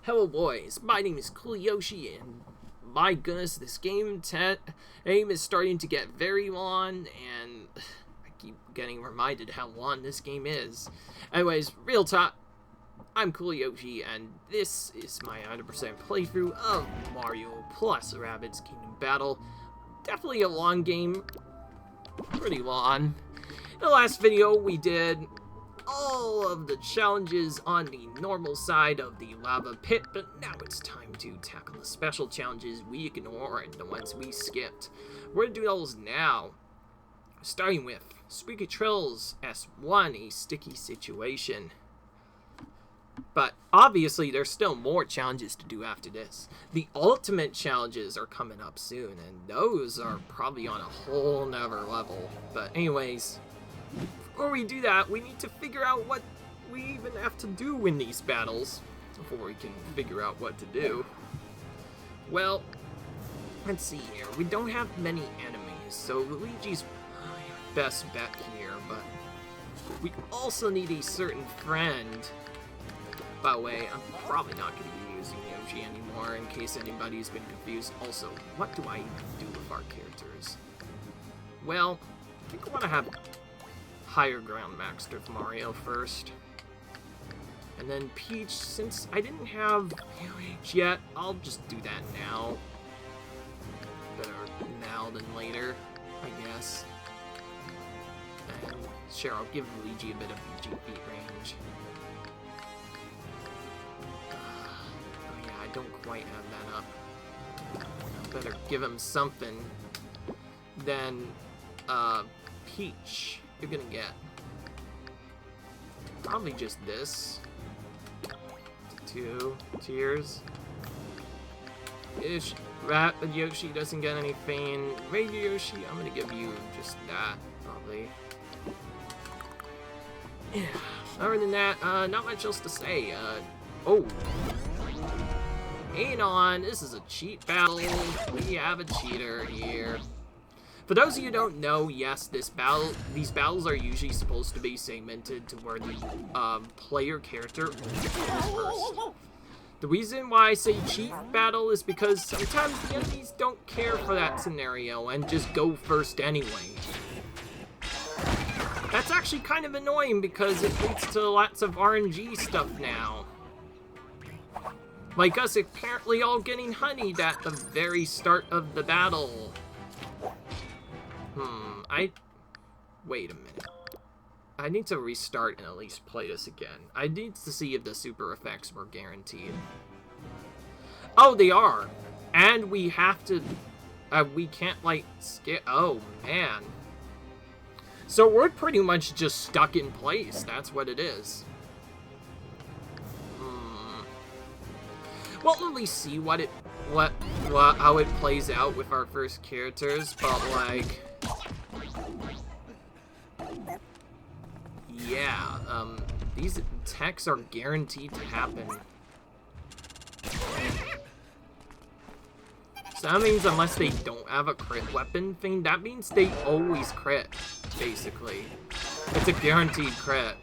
Hello boys, my name is Cool Yoshi, and my goodness, this game aim is starting to get very long, and I keep getting reminded how long this game is. Anyways, real talk, I'm Cool Yoshi, and this is my 100% playthrough of Mario plus Rabbids Kingdom Battle. Definitely a long game, pretty long. In the last video, we did all of the challenges on the normal side of the lava pit, but now it's time to tackle the special challenges we ignored and the ones we skipped. We're gonna do those now, starting with Squeaky Trills S1, a sticky situation. But obviously there's still more challenges to do after this. The ultimate challenges are coming up soon, and those are probably on a whole nother level. But anyways, before we do that, we need to figure out what we even have to do in these battles before we can figure out what to do. Well, let's see here. We don't have many enemies, so Luigi's probably our best bet here, but we also need a certain friend. By the way, I'm probably not going to be using Yoshi anymore in case anybody's been confused. Also, what do I even do with our characters? Well, I think I want to have higher ground maxed with Mario first. And then Peach, since I didn't have Peach yet, I'll just do that now. Better now than later, I guess. And sure, I'll give Luigi a bit of GP range. Oh yeah, I don't quite have that up. I better give him something than Peach. You're gonna get probably just this. 2 tiers. Ish. Rapid Yoshi doesn't get anything. Radio Yoshi, I'm gonna give you just that, probably. Yeah. Other than that, not much else to say. Oh. Hang on, this is a cheat battle. We have a cheater here. For those of you who don't know, yes, these battles are usually supposed to be segmented to where the player character goes first. The reason why I say cheat battle is because sometimes the enemies don't care for that scenario and just go first anyway. That's actually kind of annoying because it leads to lots of RNG stuff now. Like us apparently all getting honeyed at the very start of the battle. Wait a minute. I need to restart and at least play this again. I need to see if the super effects were guaranteed. Oh, they are! And we have to... we can't, like, skip... Oh, man. So we're pretty much just stuck in place. That's what it is. We'll at least see how it plays out with our first characters, but, like... Yeah, these attacks are guaranteed to happen. So that means unless they don't have a crit weapon thing, that means they always crit, basically. It's a guaranteed crit.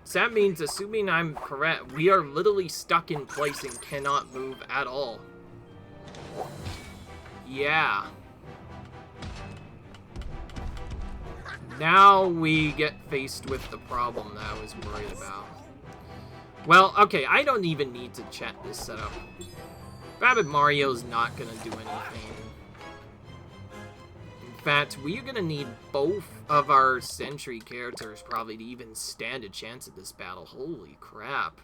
So that means, assuming I'm correct, we are literally stuck in place and cannot move at all. Yeah. Now we get faced with the problem that I was worried about. Well, okay, I don't even need to check this setup. Rabbid Mario's not gonna do anything. In fact, we're gonna need both of our Sentry characters probably to even stand a chance at this battle. Holy crap.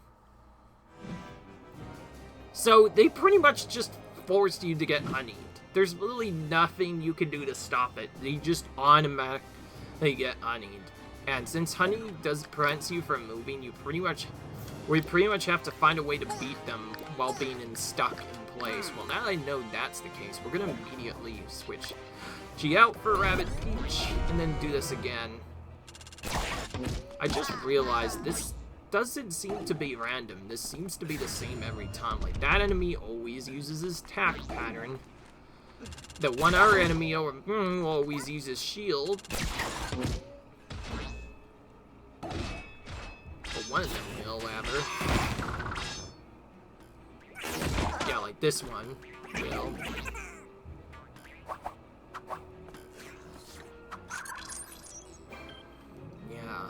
So, they pretty much just forced you to get honeyed. There's literally nothing you can do to stop it. They just automatically get honeyed. And since honey prevents you from moving, we pretty much have to find a way to beat them while being stuck in place. Well, now I know that's the case, we're gonna immediately switch G out for Rabbid Peach, and then do this again. I just realized this doesn't seem to be random. This seems to be the same every time. Like, that enemy always uses his attack pattern. The one other enemy always uses shield. one of them will, rather. Yeah, like this one will. Yeah.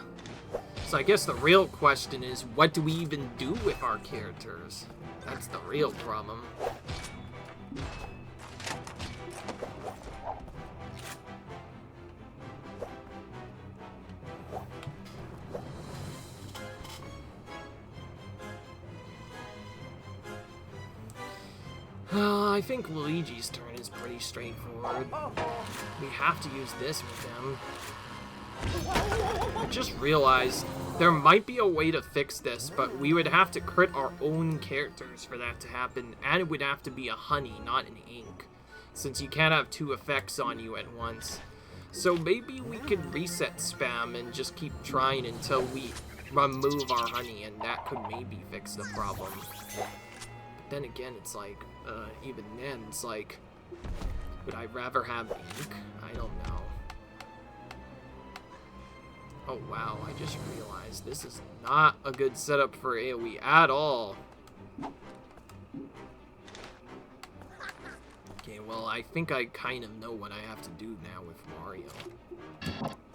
So I guess the real question is, what do we even do with our characters? That's the real problem. I think Luigi's turn is pretty straightforward. We have to use this with him. I just realized there might be a way to fix this, but we would have to crit our own characters for that to happen, and it would have to be a honey, not an ink, since you can't have two effects on you at once. So maybe we could reset spam and just keep trying until we remove our honey, and that could maybe fix the problem. But then again, it's like, even then, it's like, would I rather have ink? I don't know. Oh wow, I just realized this is not a good setup for AoE at all. Okay, well, I think I kind of know what I have to do now with Mario.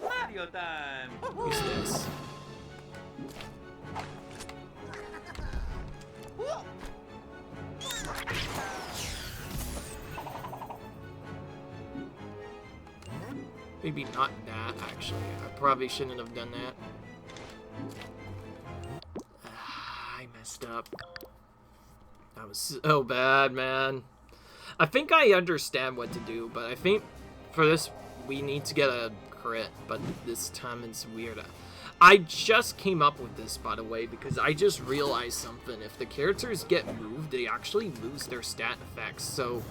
Mario time! Use this. Maybe not that, actually. I probably shouldn't have done that. I messed up. That was so bad, man. I think I understand what to do, but I think for this, we need to get a crit, but this time it's weird. I just came up with this, by the way, because I just realized something. If the characters get moved, they actually lose their stat effects, so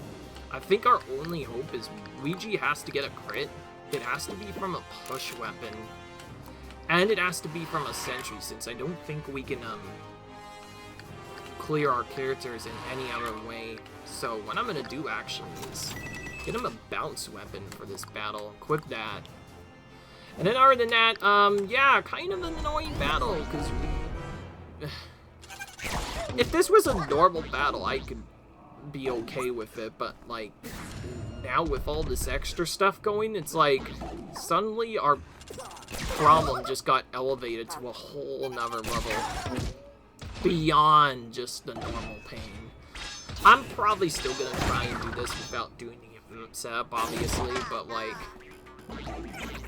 I think our only hope is Luigi has to get a crit. It has to be from a push weapon, and it has to be from a sentry, since I don't think we can clear our characters in any other way. So what I'm gonna do actually is get him a bounce weapon for this battle, equip that, and then other than that, yeah, kind of an annoying battle, because if this was a normal battle, I could be okay with it, but like, now with all this extra stuff going, it's like suddenly our problem just got elevated to a whole nother level beyond just the normal pain. I'm probably still gonna try and do this without doing the setup, obviously, but like,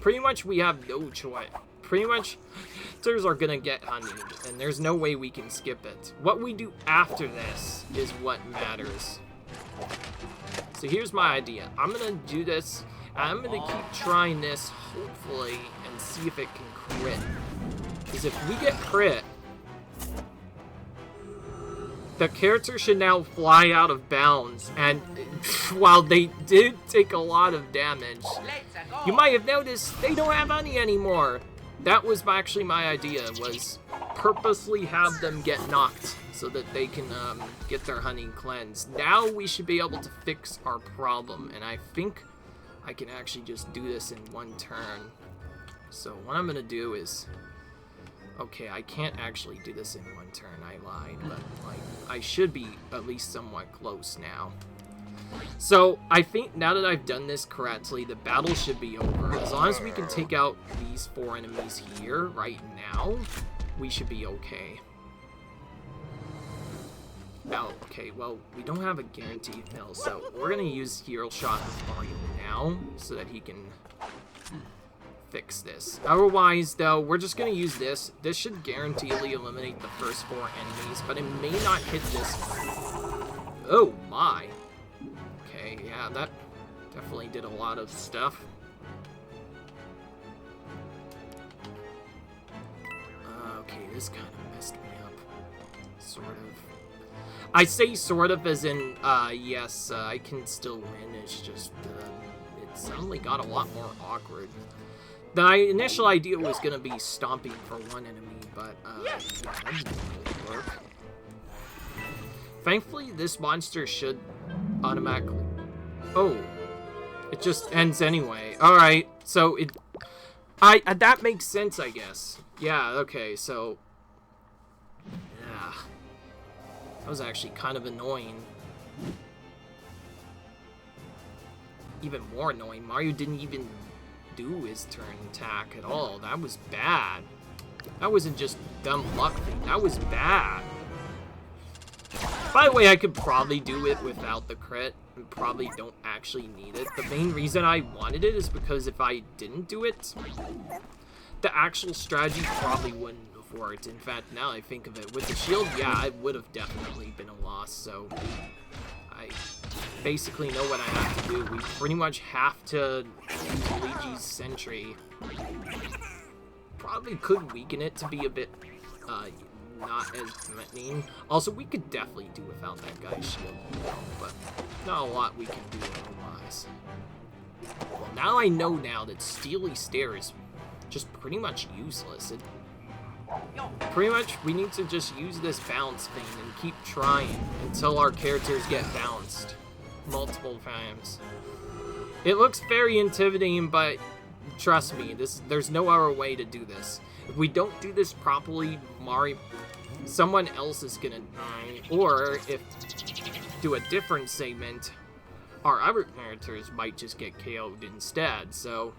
pretty much we have no choice. Pretty much characters are gonna get honeyed, and there's no way we can skip it. What we do after this is what matters. So here's my idea. I'm gonna do this, I'm gonna keep trying this, hopefully, and see if it can crit. Because if we get crit, the character should now fly out of bounds, and while they did take a lot of damage, you might have noticed they don't have honey anymore. That was actually my idea, was purposely have them get knocked so that they can get their honey cleansed. Now we should be able to fix our problem, and I think I can actually just do this in one turn. So what I'm gonna do is, okay, I can't actually do this in one turn, I lied, but like, I should be at least somewhat close now. So I think now that I've done this correctly, the battle should be over. As long as we can take out these 4 enemies here right now, we should be okay. Oh, okay, well, we don't have a guaranteed kill, so we're gonna use Hero Shot with Mario now, so that he can fix this. Otherwise, though, we're just gonna use this. This should guaranteedly eliminate the first 4 enemies, but it may not hit this one. Oh, my. Okay, yeah, that definitely did a lot of stuff. Okay, this kind of messed me up. Sort of. I say sort of as in, yes, I can still win, it's just, it suddenly got a lot more awkward. The initial idea was gonna be stomping for one enemy, but, yeah, that didn't really work. Thankfully, this monster should automatically... Oh, it just ends anyway. Alright, so that makes sense, I guess. Yeah, okay, so Yeah. That was actually kind of annoying. Even more annoying, Mario didn't even do his turn attack at all. That was bad. That wasn't just dumb luck thing. That was bad. By the way, I could probably do it without the crit. And probably don't actually need it. The main reason I wanted it is because if I didn't do it, the actual strategy probably wouldn't have worked. In fact, now I think of it, with the shield, yeah, it would have definitely been a loss. So I basically know what I have to do. We pretty much have to use Luigi's Sentry. Probably could weaken it to be a bit not as threatening. Also, we could definitely do without that guy's shield, but not a lot we can do otherwise. Well, now I know now that Steely Stare is just pretty much useless. Pretty much, we need to just use this bounce thing and keep trying until our characters get bounced multiple times. It looks very intimidating, but trust me, there's no other way to do this. If we don't do this properly, someone else is gonna die, or if do a different segment, our other characters might just get KO'd instead. So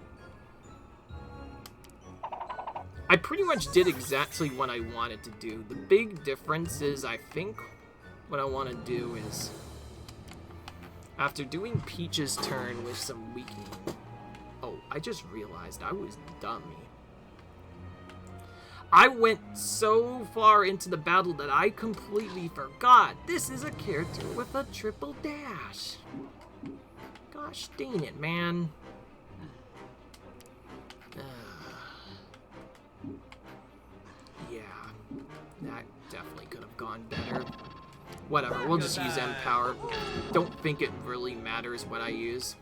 I pretty much did exactly what I wanted to do. The big difference is, I think what I want to do is, after doing Peach's turn with some weakening... Oh, I just realized I was dummy. I went so far into the battle that I completely forgot this is a character with a triple dash. Gosh dang it, man. Yeah, that definitely could have gone better. Whatever, we'll just use M-Power. Don't think it really matters what I use.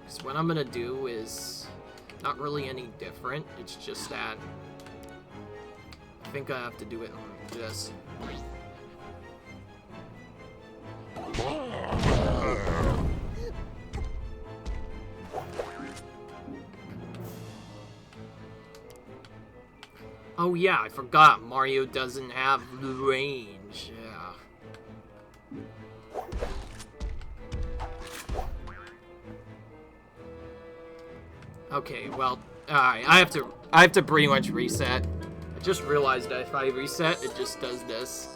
Because what I'm gonna do is not really any different. It's just that I think I have to do it like this. Oh yeah, I forgot. Mario doesn't have the range. Yeah. Okay, well, alright, I have to pretty much reset. I just realized that if I reset, it just does this.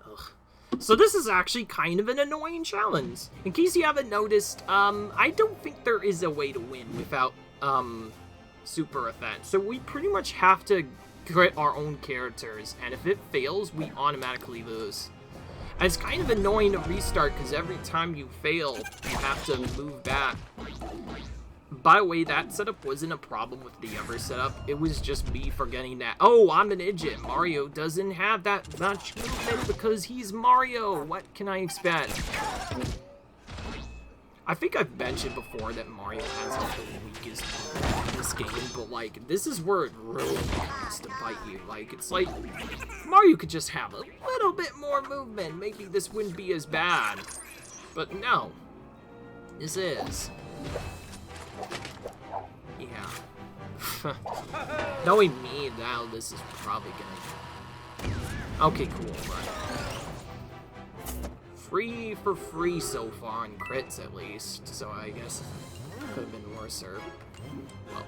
Ugh. So this is actually kind of an annoying challenge. In case you haven't noticed, I don't think there is a way to win without, super effect. So we pretty much have to create our own characters, and if it fails, we automatically lose. And it's kind of annoying to restart, because every time you fail, you have to move back. By the way, that setup wasn't a problem with the other setup. It was just me forgetting that, oh, I'm an idiot. Mario doesn't have that much movement because he's Mario. What can I expect? I think I've mentioned before that Mario has like the weakest movement in this game, but like, this is where it really comes to bite you. Like, it's like, Mario could just have a little bit more movement. Maybe this wouldn't be as bad. But no, this is. Yeah. Knowing me now, this is probably gonna... Okay, cool, right. Free for free so far on crits, at least, so I guess it could have been worse. Well,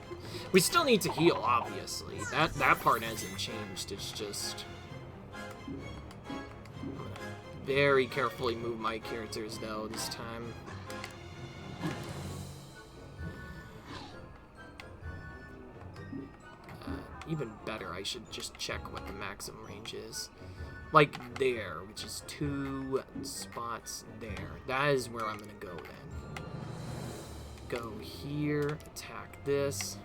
we still need to heal, obviously. That part hasn't changed. It's just I'm gonna very carefully move my characters though this time. Even better, I should just check what the maximum range is. Like there, which is 2 spots there. That is where I'm gonna go then. Go here, attack this.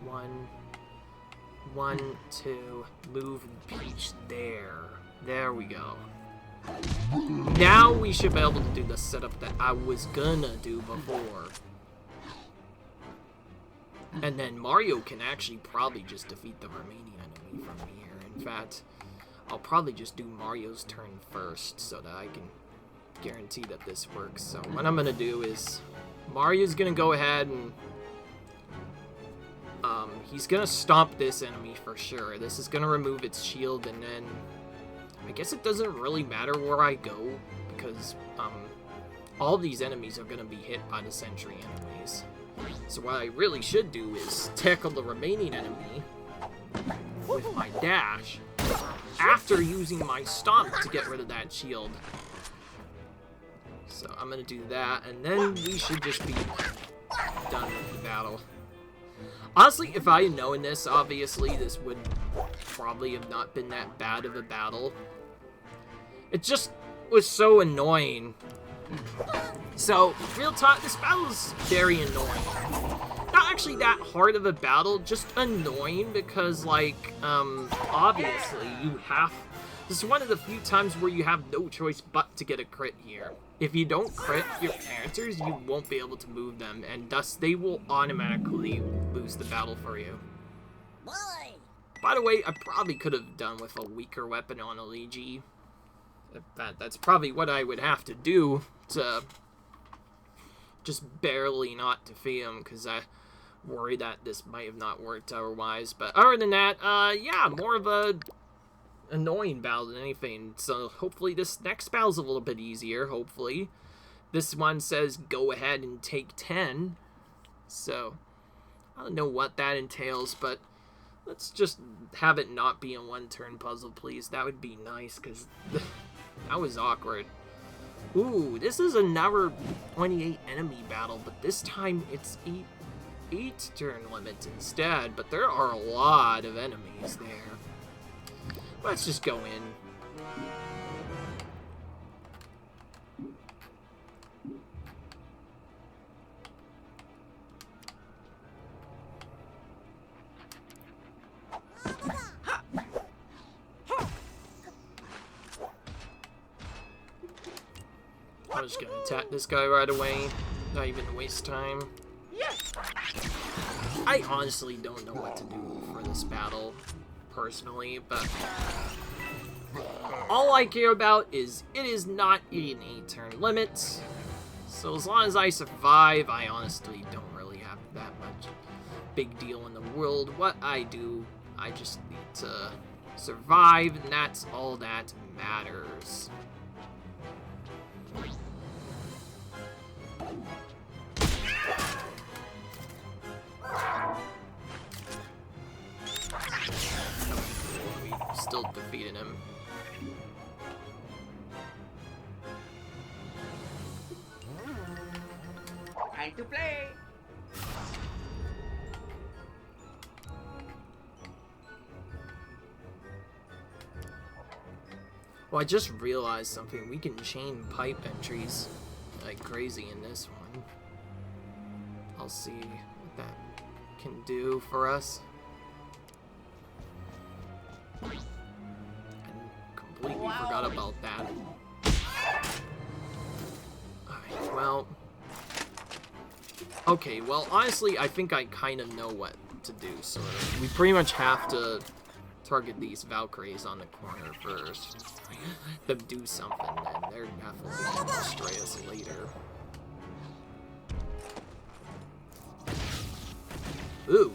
1, 2, move Peach there. There we go. Now we should be able to do the setup that I was gonna do before. And then Mario can actually probably just defeat the remaining enemy from here. In fact, I'll probably just do Mario's turn first so that I can guarantee that this works. So what I'm going to do is Mario's going to go ahead and... He's gonna stomp this enemy for sure. This is gonna remove its shield, and then I guess it doesn't really matter where I go, because all these enemies are gonna be hit by the sentry enemies. So what I really should do is tackle the remaining enemy with my dash after using my stomp to get rid of that shield. So I'm gonna do that, and then we should just be done with the battle. Honestly, if I had known this, obviously, this would probably have not been that bad of a battle. It just was so annoying. So, real talk, this battle is very annoying. Not actually that hard of a battle, just annoying because, like, obviously, you have... This is one of the few times where you have no choice but to get a crit here. If you don't crit your characters, you won't be able to move them, and thus they will automatically lose the battle for you. Boy. By the way, I probably could have done with a weaker weapon on Luigi. That's probably what I would have to do to just barely not defeat him, because I worry that this might have not worked otherwise. But other than that, yeah, more of a annoying battle than anything. So hopefully this next battle's a little bit easier, hopefully. This one says go ahead and take 10. So I don't know what that entails, but let's just have it not be a one-turn puzzle, please. That would be nice, because that was awkward. Ooh, this is another 28 enemy battle, but this time it's 8 turn limits instead, but there are a lot of enemies there. Let's just go in. I'm just gonna attack this guy right away. Not even waste time. I honestly don't know what to do for this battle, personally, but all I care about is it is not an 8-turn limit. So as long as I survive, I honestly don't really have that much big deal in the world. What I do, I just need to survive, and that's all that matters. We still defeated him. Time to play. Well, I just realized something. We can chain pipe entries like crazy in this one. I'll see what that can do for us. I completely forgot about that. Alright, well... Okay, well, honestly, I think I kind of know what to do, so we pretty much have to target these Valkyries on the corner first. Them do something, then they're definitely going to destroy us later. Ooh,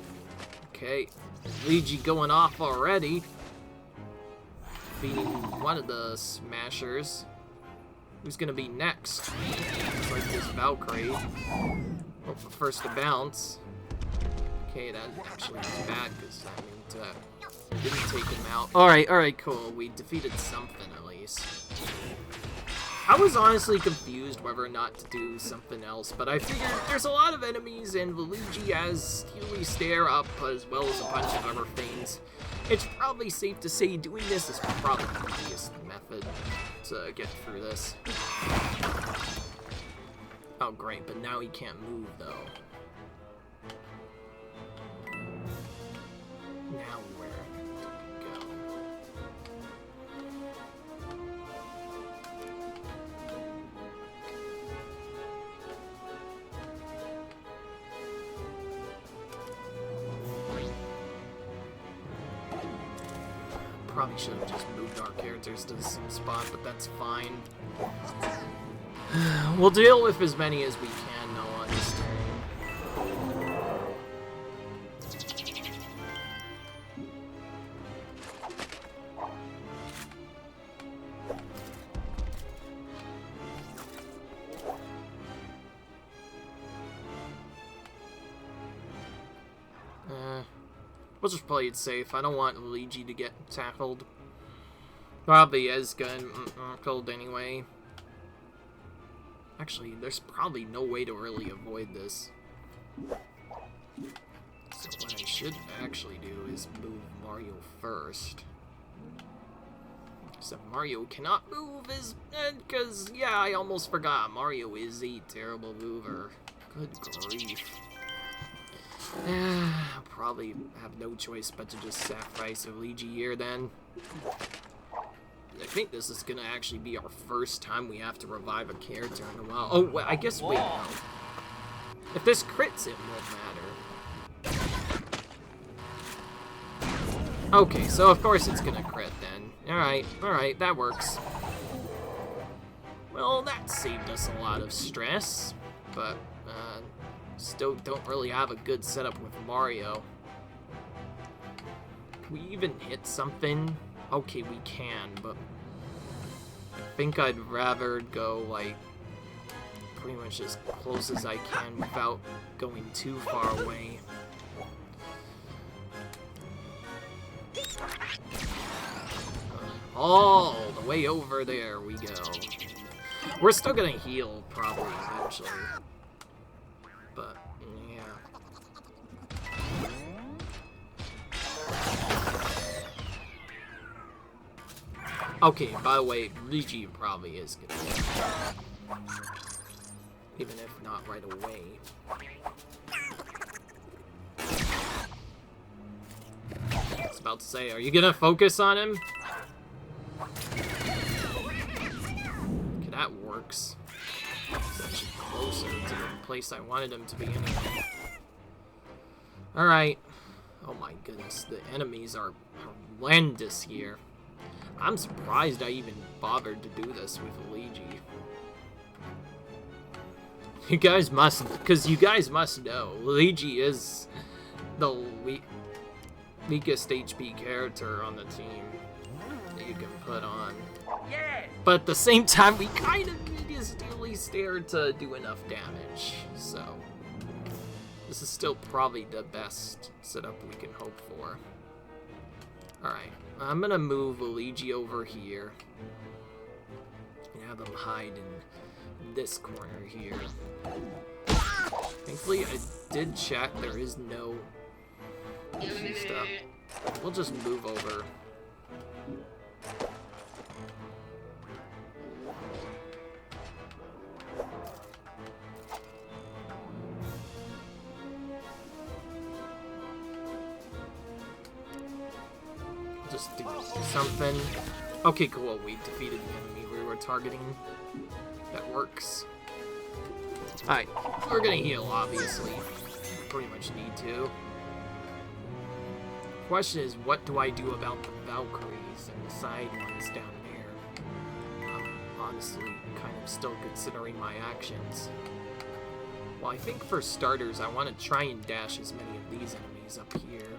okay. Luigi going off already. Beating one of the Smashers. Who's gonna be next? Looks like this Valkyrie. Oh, first to bounce. Okay, that actually is bad, because that means didn't take him out. Alright, cool. We defeated something at least. I was honestly confused whether or not to do something else, but I figured there's a lot of enemies, and Luigi has Huey stare up as well as a bunch of other things. It's probably safe to say doing this is probably the easiest method to get through this. Oh great, but now he can't move though. Now where do we go? Probably should have just moved our characters to some spot, but that's fine. We'll deal with as many as we can, though, on this turn. We'll just play it safe. I don't want Luigi to get tackled. Probably is getting tackled anyway. Actually, there's probably no way to really avoid this. So what I should actually do is move Mario first. So Mario cannot move because, yeah, I almost forgot. Mario is a terrible mover. Good grief. I'll probably have no choice but to just sacrifice Luigi here then. I think this is gonna actually be our first time we have to revive a character in a while. Oh, well, I guess, wait, no. If this crits, it won't matter. Okay, so of course it's gonna crit then. Alright, that works. Well, that saved us a lot of stress, but still don't really have a good setup with Mario. Can we even hit something? Okay, we can, but I think I'd rather go, like, pretty much as close as I can without going too far away. All the way over there we go. We're still gonna heal, probably, eventually. But, yeah. Okay, by the way, Luigi probably is gonna win. Even if not right away. I was about to say, are you gonna focus on him? Okay, that works. It's actually closer to the place I wanted him to be anyway. Alright. Oh my goodness, the enemies are horrendous here. I'm surprised I even bothered to do this with Luigi. You guys must know, Luigi is the weakest HP character on the team that you can put on. Yeah. But at the same time, we kind of need his daily stare to do enough damage, so this is still probably the best setup we can hope for. Alright, I'm gonna move Luigi over here and have him hide in this corner here. Thankfully, I did check, there is no easy stuff. We'll just move over. Just do something. Okay, cool. We defeated the enemy we were targeting. That works. Alright, we're gonna heal, obviously. Pretty much need to. Question is, what do I do about the Valkyries and the side ones down there? I'm honestly kind of still considering my actions. Well, I think for starters, I want to try and dash as many of these enemies up here.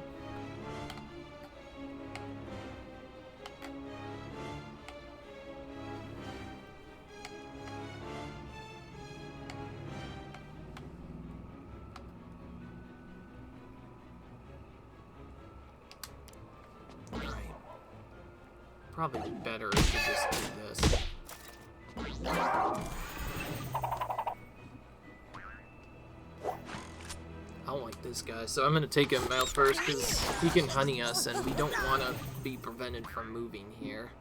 Probably better if we just do this. I don't like this guy, so I'm gonna take him out first because he can honey us and we don't want to be prevented from moving here.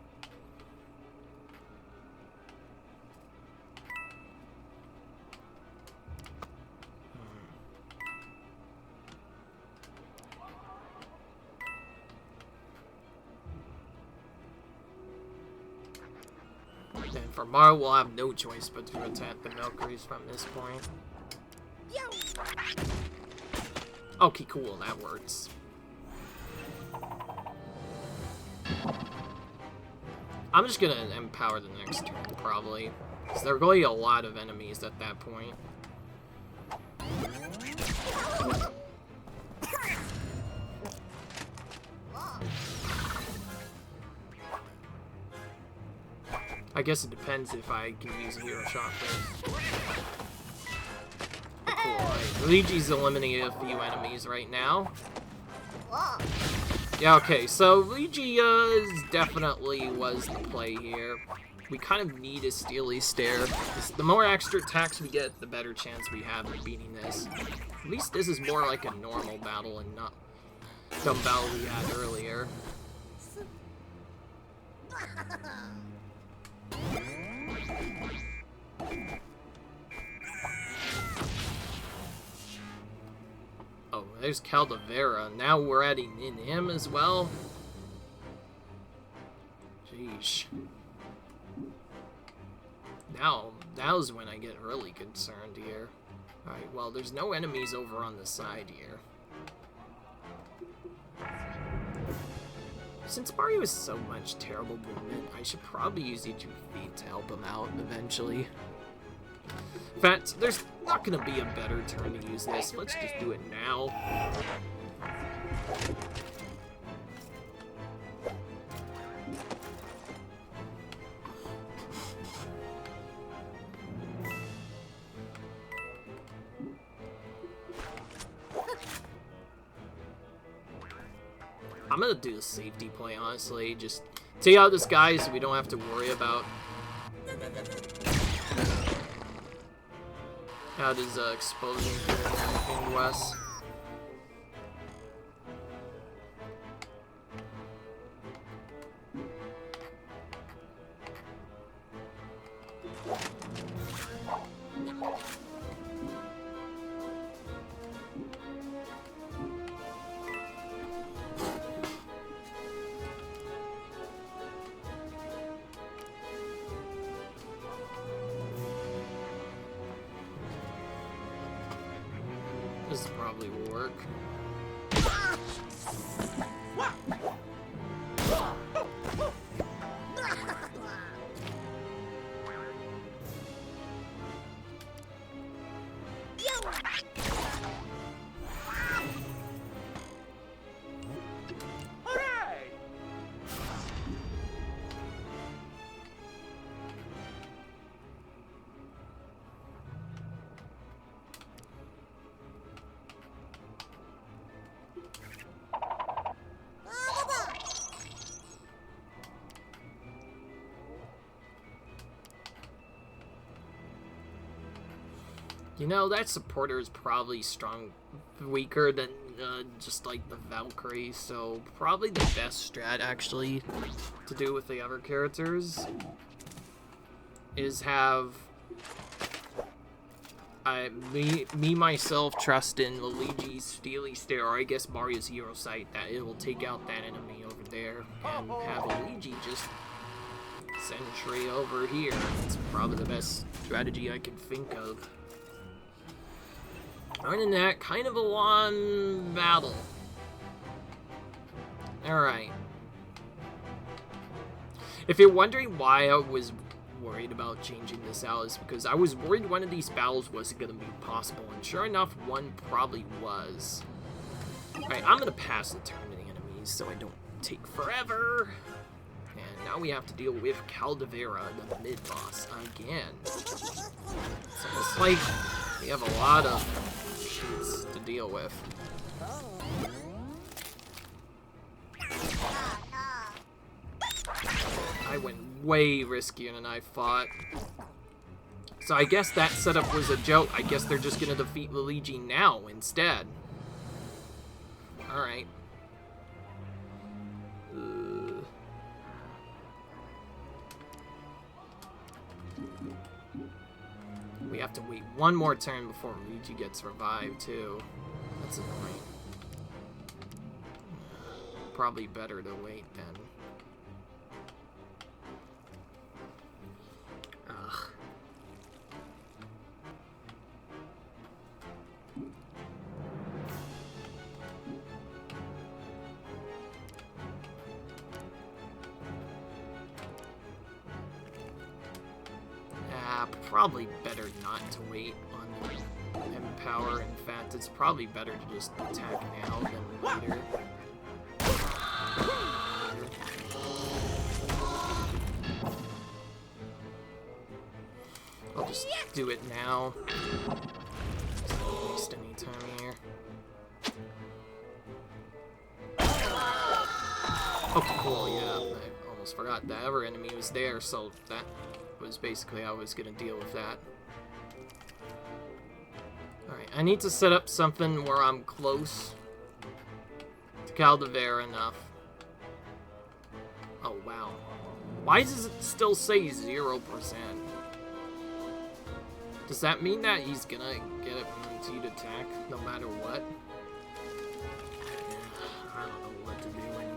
Then for Mario, we'll have no choice but to attack the Valkyries from this point. Okay, cool, that works. I'm just gonna empower the next turn, probably. Because there are really a lot of enemies at that point. I guess it depends if I can use a hero shot first. Cool, right. Luigi's eliminated a few enemies right now. Yeah, okay, so Luigi definitely was the play here. We kind of need a Steely Stare. The more extra attacks we get, the better chance we have of beating this. At least this is more like a normal battle and not the battle we had earlier. Oh, there's Caldavera. Now we're adding in him as well. Sheesh. Now's when I get really concerned here. Alright, well, there's no enemies over on the side here. Since Mario has so much terrible movement, I should probably use each of feet to help him out eventually. In fact, there's not gonna be a better turn to use this. Let's just do it now. I'm gonna do the safety play, honestly. Just take out this guy so we don't have to worry about how does exposing anything to us. This probably will work. You know, that supporter is probably weaker than just like the Valkyrie, so probably the best strat actually to do with the other characters is have me myself trust in Luigi's Steely Stare, or I guess Mario's Hero Sight, that it will take out that enemy over there, and have Luigi just sentry over here. It's probably the best strategy I can think of. Other than that, kind of a long battle. Alright. If you're wondering why I was worried about changing this out, is because I was worried one of these battles wasn't going to be possible, and sure enough, one probably was. Alright, I'm going to pass the turn to the enemies so I don't take forever. And now we have to deal with Caldavera, the mid-boss, again. So it's like we have a lot of to deal with. I went way riskier than I thought. So I guess that setup was a joke. I guess they're just gonna defeat Luigi now instead. Alright. We have to wait one more turn before Luigi gets revived, too. That's annoying. Probably better to wait, then. Ugh. Probably better not to wait on Empower. In fact, it's probably better to just attack now than later. I'll just do it now. Just don't waste any time here. Okay, cool, yeah. I almost forgot that other enemy was there, so that was basically how I was gonna deal with that. Alright, I need to set up something where I'm close to Caldevera enough. Oh, wow. Why does it still say 0%? Does that mean that he's gonna get a guaranteed attack no matter what? I don't know what to do anymore.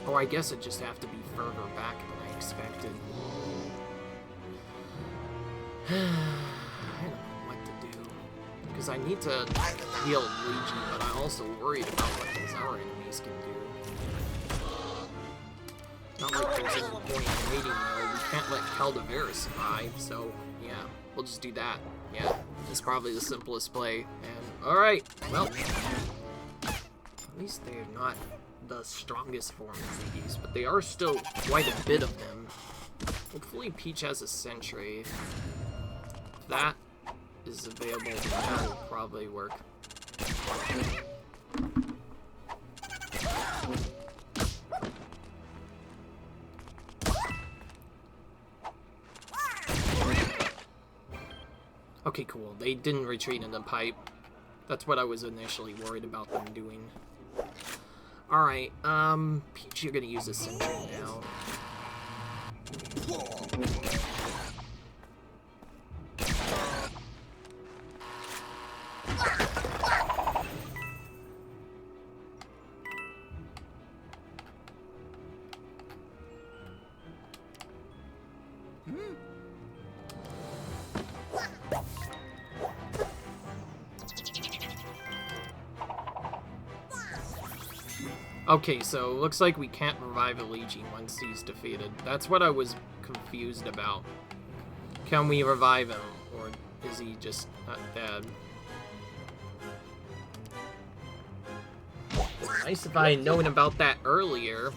Oh, I guess it just have to be further back than I expected. I don't know what to do. Because I need to heal Luigi, but I'm also worried about what those other enemies can do. Not like there's any point in waiting though. We can't let Caldevera survive, so yeah, we'll just do that. Yeah, it's probably the simplest play. And alright, well, at least they're not the strongest forms of these, but they are still quite a bit of them. Hopefully Peach has a sentry. If that is available, that will probably work. Okay, cool. They didn't retreat in the pipe. That's what I was initially worried about them doing. Alright, Peach, you're gonna use a sentry now. Okay, so looks like we can't revive Luigi once he's defeated. That's what I was confused about. Can we revive him, or is he just not dead? It's nice if I had known about that earlier.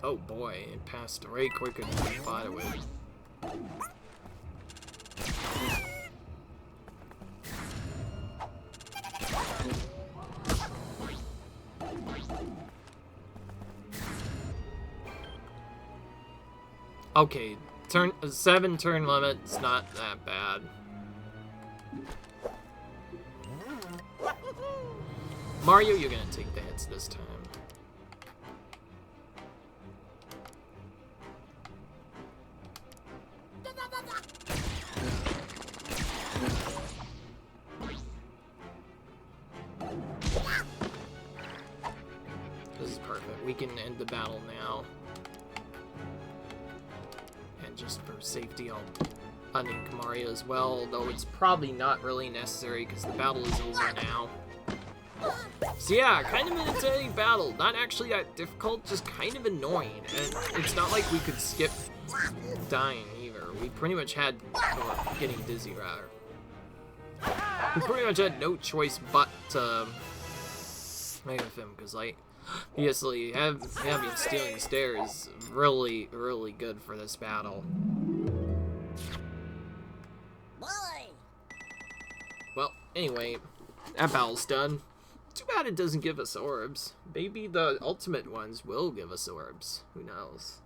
Oh boy, it passed way quicker than I thought it would. Okay, 7 turn limit's not that bad. Mario, you're gonna take the hits this time. This is perfect. We can end the battle now. And just for safety, I'll unink Mario as well, although it's probably not really necessary because the battle is over now. So yeah, kind of an intimidating battle. Not actually that difficult, just kind of annoying. And it's not like we could skip dying either. We pretty much had, or getting dizzy rather. We pretty much had no choice but to make with him, because like, obviously having him stealing the stair is really, really good for this battle. Well, anyway, that battle's done. Too bad it doesn't give us orbs. Maybe the ultimate ones will give us orbs. Who knows?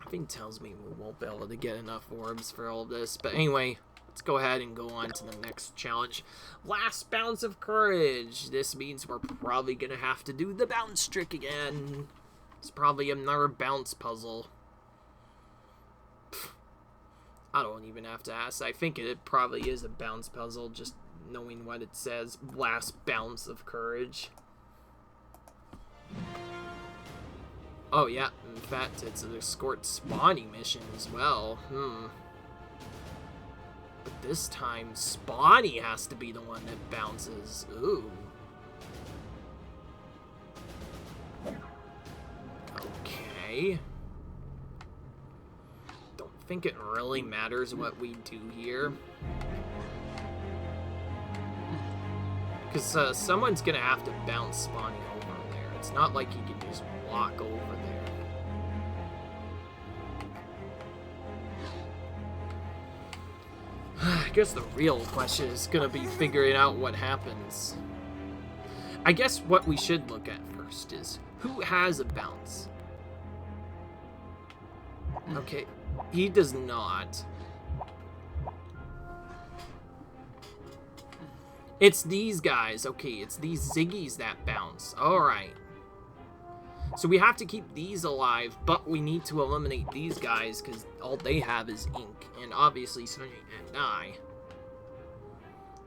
I think it tells me we won't be able to get enough orbs for all of this. But anyway, let's go ahead and go on to the next challenge. Last bounce of courage. This means we're probably going to have to do the bounce trick again. It's probably another bounce puzzle. I don't even have to ask. I think it probably is a bounce puzzle, just knowing what it says. Last bounce of courage. Oh yeah, in fact, it's an escort spawning mission as well. But this time, Spawny has to be the one that bounces. Ooh. Okay. Don't think it really matters what we do here. Because someone's gonna have to bounce Spawny over there. It's not like he can just walk over there. guess the real question is gonna be figuring out what happens. I guess what we should look at first is who has a bounce. Okay, he does not. It's these guys. Okay, it's these Ziggies that bounce. Alright. So we have to keep these alive, but we need to eliminate these guys because all they have is ink. And obviously Sonny and I.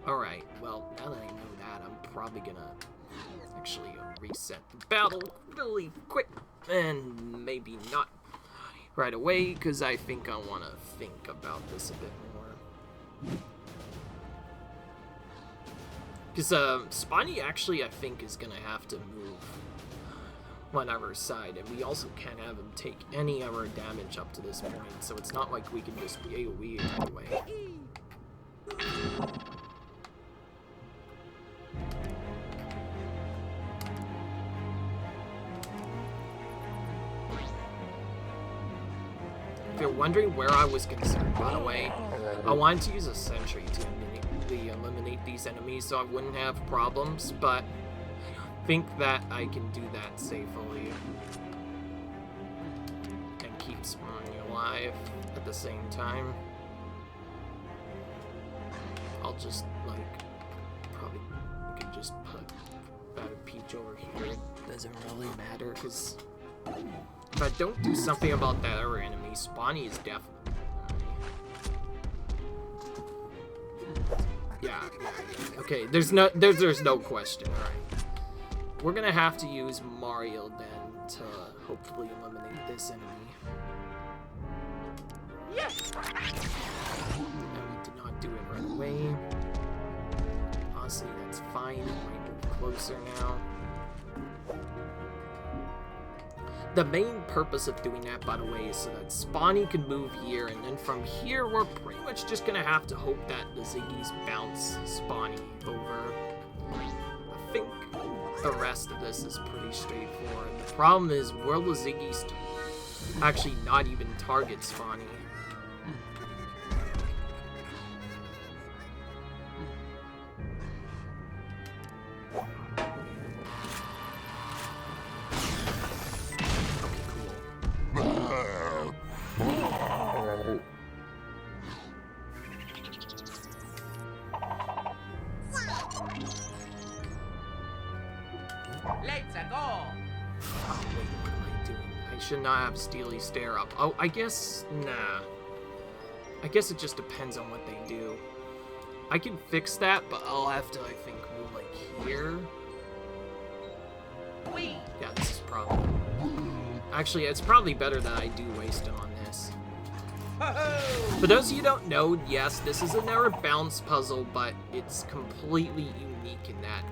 Alright, well, now that I know that, I'm probably gonna actually reset the battle really quick. And maybe not right away, because I think I want to think about this a bit more. Because Spawny actually, I think, is going to have to move one other side, and we also can't have him take any of our damage up to this point, so it's not like we can just AoE it away. If you're wondering where I was concerned, by the way, I wanted to use a sentry to eliminate these enemies so I wouldn't have problems, but I think that I can do that safely and keep Spawny alive at the same time. I'll just, like, probably we can just put Bad Peach over here. It doesn't really matter, because if I don't do something about that other enemy, Spawny is definitely... Yeah. Okay, there's no question. Alright. We're gonna have to use Mario then to hopefully eliminate this enemy. Yes! No, we did not do it right away. Honestly, that's fine. We might move closer now. The main purpose of doing that, by the way, is so that Spawny can move here, and then from here, we're pretty much just gonna have to hope that the Ziggies bounce Spawny over. I think the rest of this is pretty straightforward. The problem is, will the Ziggies actually not even target Spawny? Should not have Steely Stare up. Oh, I guess, nah. I guess it just depends on what they do. I can fix that, but I'll have to, I think, move like here. Yeah, this is probably... Actually, it's probably better that I do waste him on this. For those of you who don't know, yes, this is another bounce puzzle, but it's completely unique in that,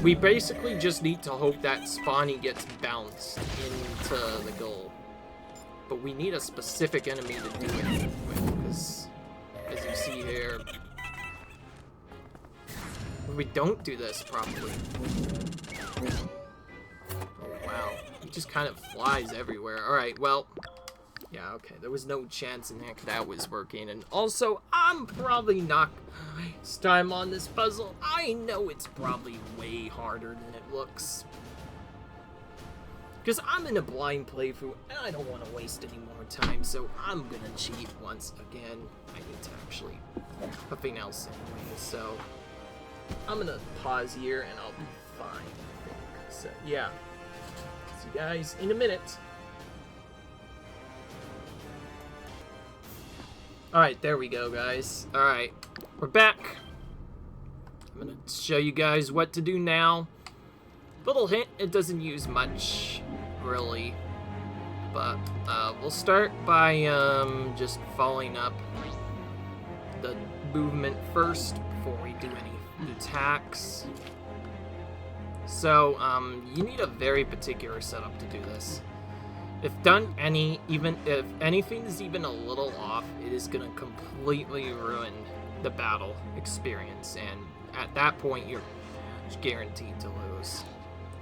we basically just need to hope that Spawny gets bounced into the goal. But we need a specific enemy to do it with, because, as you see here, if we don't do this properly... Oh, wow. He just kind of flies everywhere. Alright, well... Yeah, okay, there was no chance in heck that was working, and also, I'm probably not gonna waste time on this puzzle. I know it's probably way harder than it looks. Because I'm in a blind playthrough, and I don't want to waste any more time, so I'm gonna cheat once again. I need to actually... Nothing else anyway, so... I'm gonna pause here, and I'll be fine, I think. So, yeah. See you guys in a minute. Alright, there we go, guys. Alright, we're back. I'm gonna show you guys what to do now. Little hint, it doesn't use much, really. But, we'll start by, just following up the movement first before we do any attacks. So, you need a very particular setup to do this. If even if anything is even a little off, it is gonna completely ruin the battle experience, and at that point, you're guaranteed to lose.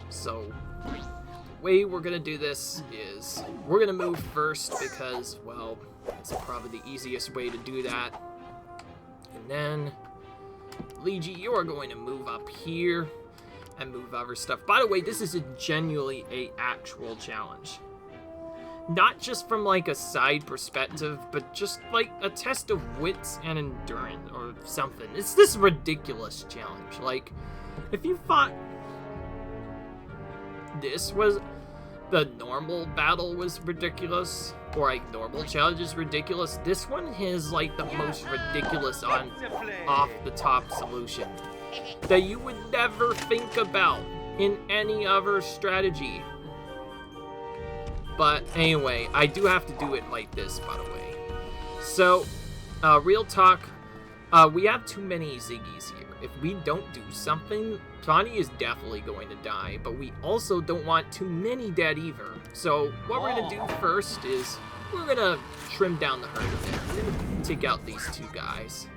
So, the way we're gonna do this is we're gonna move first because, well, it's probably the easiest way to do that. And then, Luigi, you are going to move up here and move other stuff. By the way, this is genuinely a actual challenge. Not just from like a side perspective, but just like a test of wits and endurance or something. It's this ridiculous challenge. Like, if you thought this was the normal battle was ridiculous, or like normal challenge is ridiculous, this one is like the most ridiculous off the top solution that you would never think about in any other strategy. But anyway, I do have to do it like this, by the way. So, real talk, we have too many Ziggies here. If we don't do something, Johnny is definitely going to die, but we also don't want too many dead either. So, what we're going to do first is, we're going to trim down the herd a bit. We're going to take out these two guys.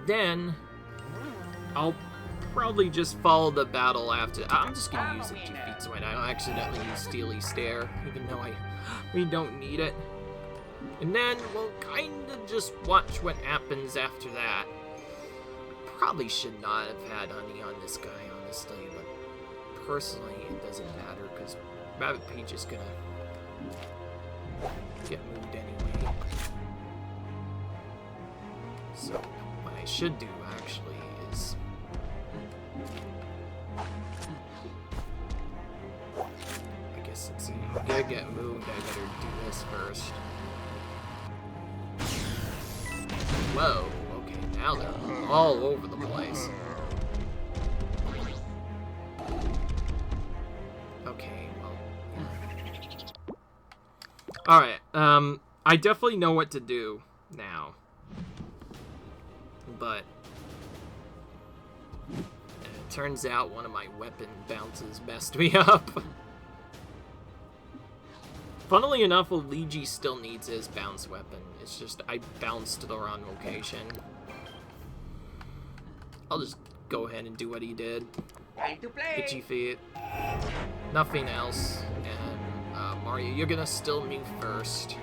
Then, I'll probably just follow the battle after. I'm just going to use it 2 feet so I don't accidentally use Steely Stare, even though we don't need it. And then we'll kind of just watch what happens after that. Probably should not have had honey on this guy, honestly, but personally it doesn't matter because Rabbit Peach is gonna get moved anyway. So what I should do actually is I guess since you're gonna get moved, I better do this first. Whoa, okay, now they're all over the place. Okay, well. Alright, I definitely know what to do now. But it turns out one of my weapon bounces messed me up. Funnily enough, Luigi still needs his bounce weapon. It's just I bounced to the wrong location. I'll just go ahead and do what he did. Time to play. Itchy feet. Nothing else. And Mario, you're gonna still move first.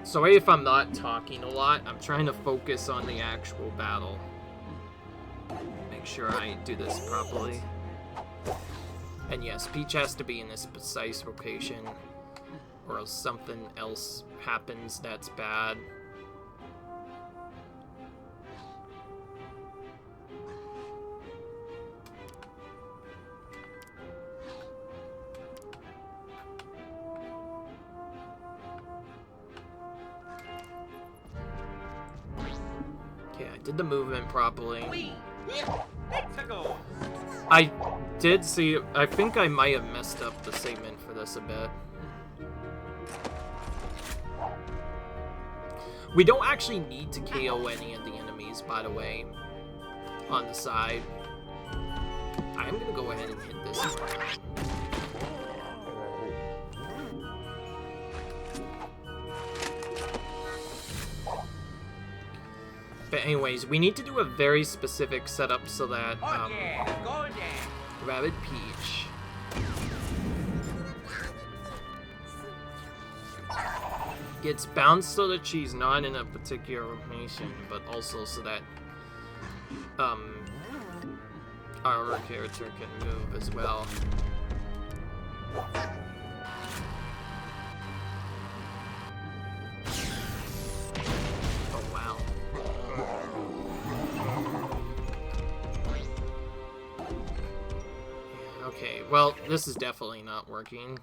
Sorry if I'm not talking a lot. I'm trying to focus on the actual battle. Make sure I do this properly. And yes, Peach has to be in this precise location, or else something else happens that's bad. I did the movement properly. I did see, I think I might have messed up the segment for this a bit. We don't actually need to KO any of the enemies, by the way, on the side. I'm gonna go ahead and hit this one. But anyways, we need to do a very specific setup so that Rabbid Peach gets bounced so that she's not in a particular location, but also so that our character can move as well. Okay, well, this is definitely not working.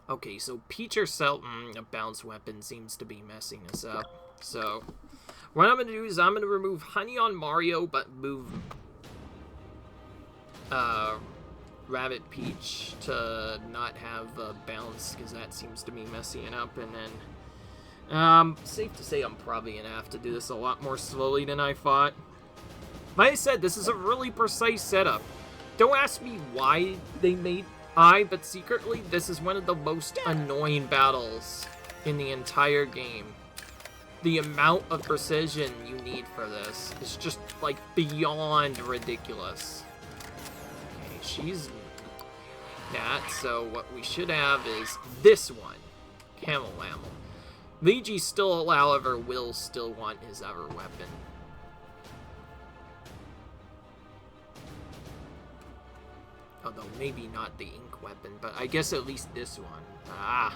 Okay, so Peach herself, a bounce weapon seems to be messing us up. So, what I'm going to do is I'm going to remove Honey on Mario, but move Rabbit Peach to not have bounce, because that seems to be messing it up, and then Safe to say I'm probably gonna have to do this a lot more slowly than I thought. Like I said, this is a really precise setup. Don't ask me why they made but secretly, this is one of the most annoying battles in the entire game. The amount of precision you need for this is just, like, beyond ridiculous. Okay, she's that, so what we should have is this one. Camel Mammal. Luigi still, however, will still want his other weapon. Although, maybe not the ink weapon, but I guess at least this one. Ah.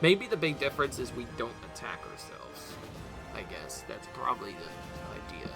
Maybe the big difference is we don't attack ourselves. I guess that's probably the idea.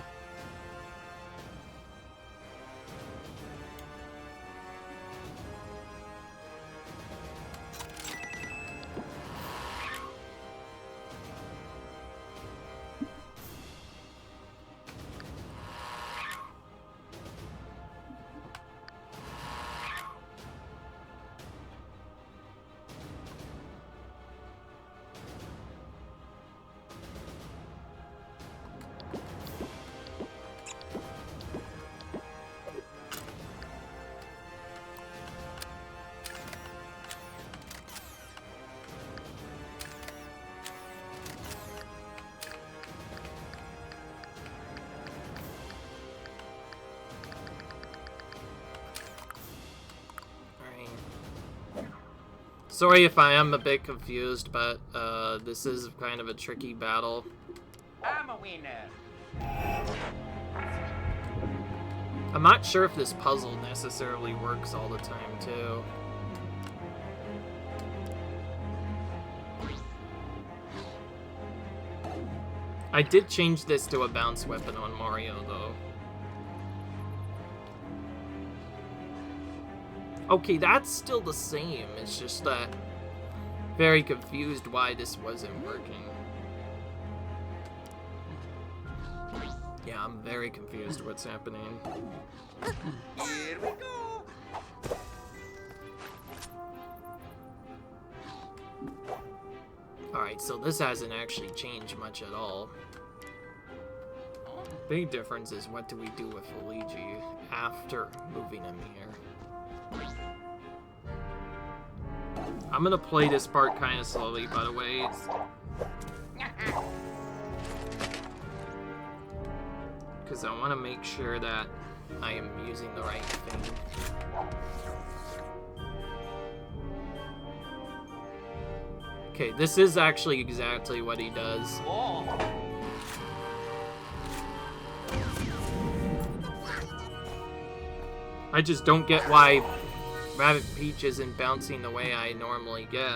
Sorry if I am a bit confused, but this is kind of a tricky battle. I'm a winner. I'm not sure if this puzzle necessarily works all the time, too. I did change this to a bounce weapon on Mario, though. Okay, that's still the same. It's just that very confused why this wasn't working. Yeah, I'm very confused what's happening. Here we go. Alright, so this hasn't actually changed much at all. Big difference is what do we do with Luigi after moving him here. I'm gonna play this part kind of slowly, by the way. Because I want to make sure that I am using the right thing. Okay, this is actually exactly what he does. Oh. I just don't get why Rabbid Peach isn't bouncing the way I normally get.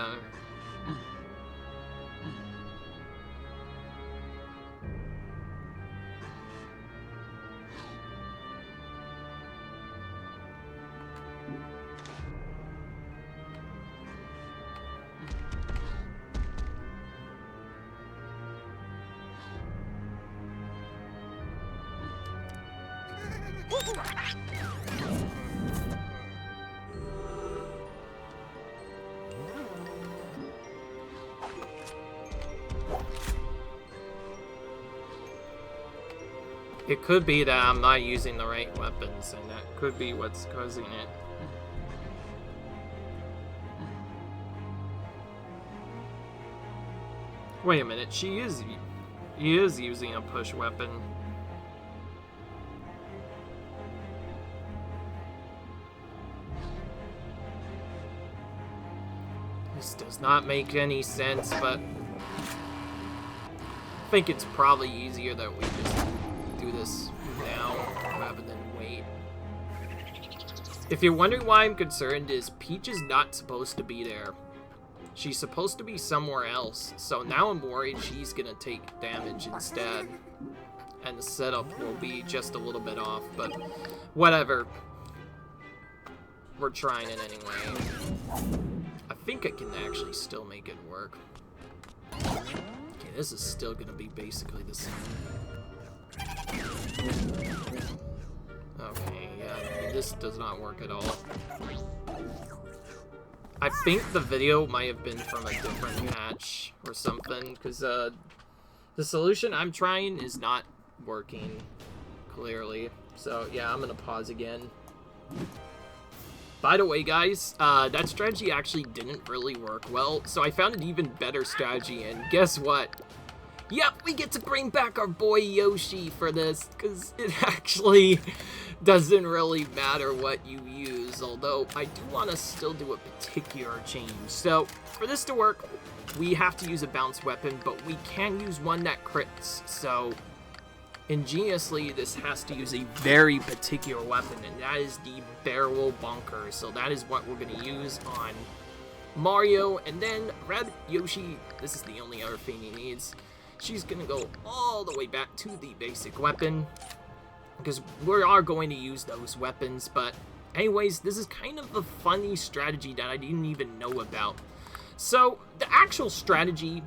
It could be that I'm not using the right weapons, and that could be what's causing it. Wait a minute, he is using a push weapon. This does not make any sense, but I think it's probably easier that we just do this now rather than wait. If you're wondering why I'm concerned, is Peach is not supposed to be there. She's supposed to be somewhere else, so now I'm worried she's gonna take damage instead. And the setup will be just a little bit off, but whatever. We're trying it anyway. I think I can actually still make it work. Okay, this is still gonna be basically the same. Okay, yeah, this does not work at all. I think the video might have been from a different match or something, because the solution I'm trying is not working, clearly. So, yeah, I'm gonna pause again. By the way, guys, that strategy actually didn't really work well, so I found an even better strategy, and guess what? Yep, we get to bring back our boy Yoshi for this, because it actually doesn't really matter what you use, although I do want to still do a particular change. So, for this to work, we have to use a bounce weapon, but we can use one that crits, so ingeniously, this has to use a very particular weapon, and that is the barrel bunker, so that is what we're going to use on Mario, and then Rabbid Yoshi, this is the only other thing he needs. She's going to go all the way back to the basic weapon, because we are going to use those weapons, but anyways, this is kind of a funny strategy that I didn't even know about. So, the actual strategy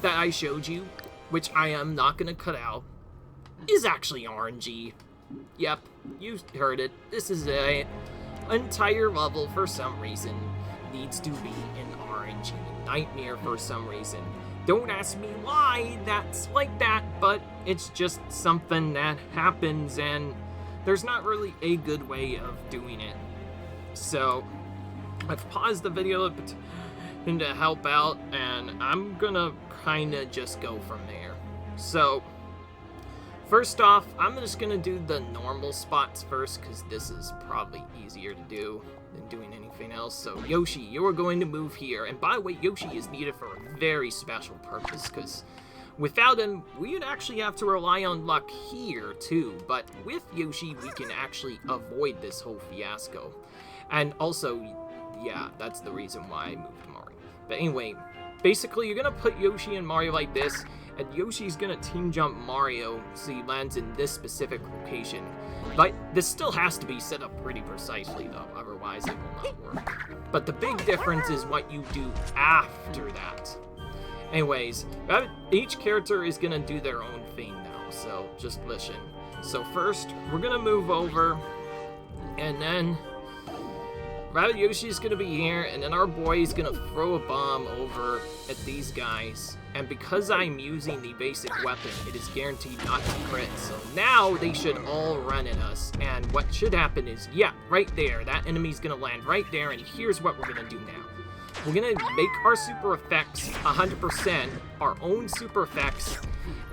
that I showed you, which I am not going to cut out, is actually RNG. Yep, you heard it. This is an entire level, for some reason, needs to be an RNG nightmare for some reason. Don't ask me why that's like that, but it's just something that happens, and there's not really a good way of doing it. So, I've paused the video to help out, and I'm gonna kinda just go from there. So, first off, I'm just gonna do the normal spots first, because this is probably easier to do than doing anything else. So, Yoshi, you're going to move here. And by the way, Yoshi is needed for a very special purpose, because without him, we'd actually have to rely on luck here, too. But with Yoshi, we can actually avoid this whole fiasco. And also, yeah, that's the reason why I moved Mario. But anyway, basically, you're gonna put Yoshi and Mario like this, and Yoshi's gonna team jump Mario so he lands in this specific location. But this still has to be set up pretty precisely, though, otherwise it will not work. But the big difference is what you do after that. Anyways, each character is gonna do their own thing now, so just listen. So first, we're gonna move over, and then Rabbid Yoshi's gonna be here, and then our boy's gonna throw a bomb over at these guys. And because I'm using the basic weapon, it is guaranteed not to crit. So now they should all run at us. And what should happen is, yeah, right there, that enemy's gonna land right there, and here's what we're gonna do now. We're gonna make our super effects 100%, our own super effects,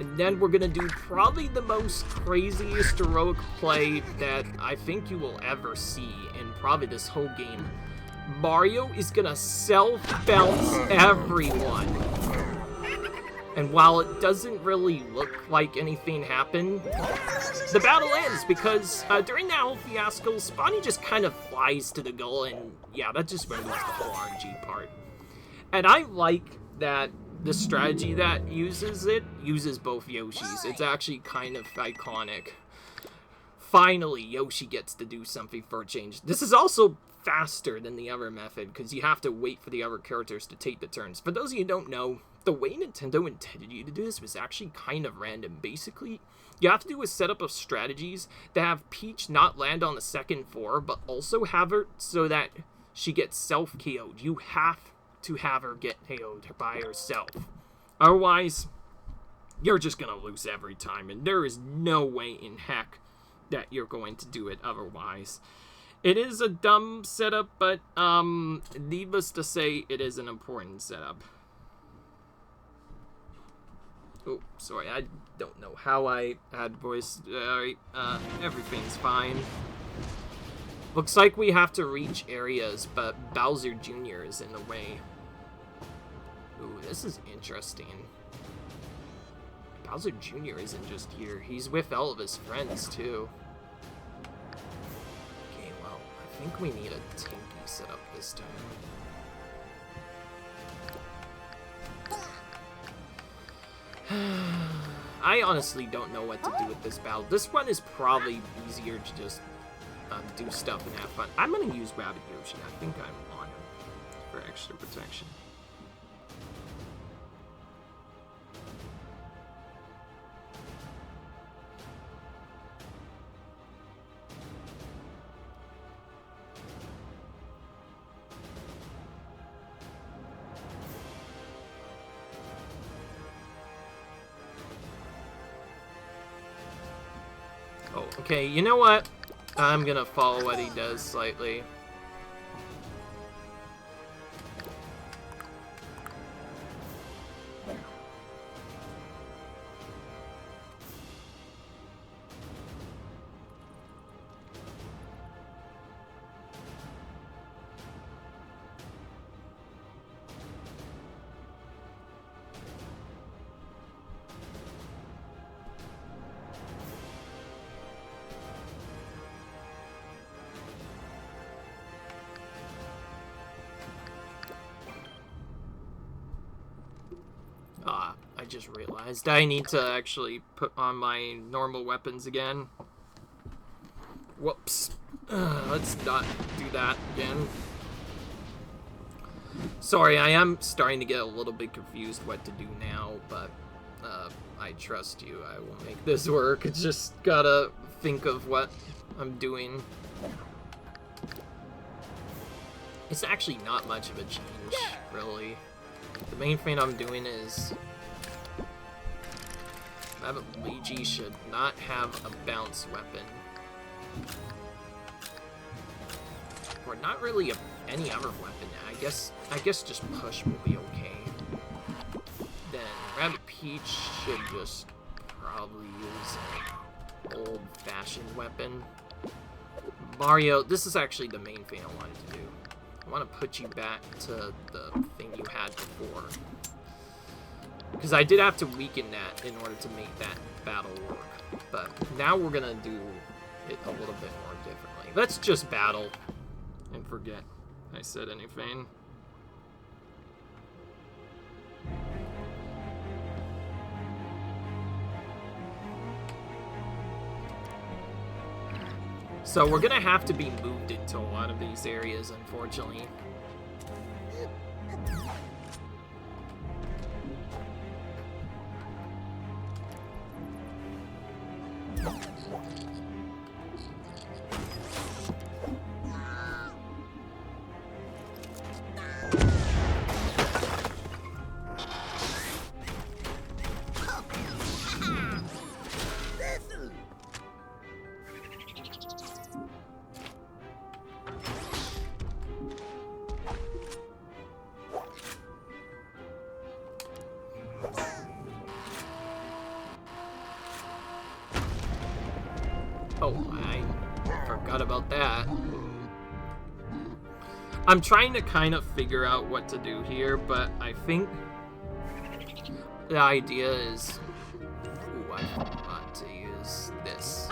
and then we're gonna do probably the most craziest heroic play that I think you will ever see in probably this whole game. Mario is gonna self-bounce everyone. And while it doesn't really look like anything happened, the battle ends because during that whole fiasco, Spawny just kind of flies to the goal, and yeah, that just removes the whole RNG part. And I like that the strategy that uses both Yoshis. It's actually kind of iconic. Finally, Yoshi gets to do something for a change. This is also faster than the other method, because you have to wait for the other characters to take the turns. For those of you who don't know, the way Nintendo intended you to do this was actually kind of random. Basically, you have to do a setup of strategies that have Peach not land on the second floor, but also have her so that she gets self-KO'd. You have to have her get KO'd by herself. Otherwise, you're just gonna lose every time, and there is no way in heck that you're going to do it otherwise. It is a dumb setup, but needless to say, it is an important setup. Oh, sorry, I don't know how I had voice. Alright, everything's fine. Looks like we have to reach areas, but Bowser Jr. is in the way. Ooh, this is interesting. Bowser Jr. isn't just here, he's with all of his friends, too. Okay, well, I think we need a tanky setup this time. I honestly don't know what to do with this battle. This one is probably easier to just do stuff and have fun. I'm gonna use Rabbid Yoshi. I think I'm on him for extra protection. Oh, okay, you know what? I'm gonna follow what he does slightly. I just realized I need to actually put on my normal weapons again. Whoops. Let's not do that again. Sorry, I am starting to get a little bit confused what to do now, but I trust you. I will make this work. It's just gotta think of what I'm doing. It's actually not much of a change, really. The main thing I'm doing is Rabbid Luigi should not have a bounce weapon. Or not really any other weapon. I guess just push will be okay. Then Rabbid Peach should just probably use an old-fashioned weapon. Mario, this is actually the main thing I wanted to do. I want to put you back to the thing you had before. Because I did have to weaken that in order to make that battle work. But now we're going to do it a little bit more differently. Let's just battle and forget I said anything. So we're going to have to be moved into a lot of these areas, unfortunately. Oh, I forgot about that. I'm trying to kind of figure out what to do here, but I think the idea is... Ooh, I forgot to use this.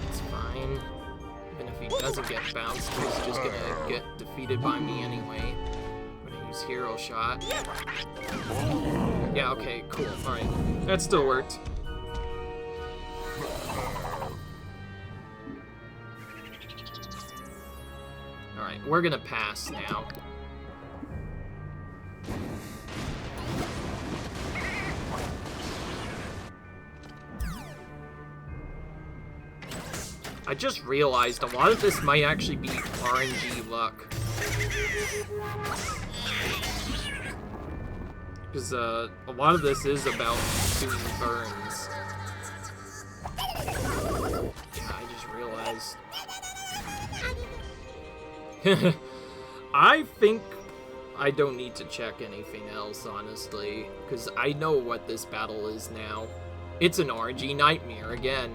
It's fine. Even if he doesn't get bounced, he's just gonna get defeated by me anyway. I'm gonna use Hero Shot. Yeah, okay, cool. Alright, that still worked. Alright, we're gonna pass now. I just realized a lot of this might actually be RNG luck. Because a lot of this is about doing burns. Yeah, I just realized. I think I don't need to check anything else, honestly, because I know what this battle is now. It's an RNG nightmare again.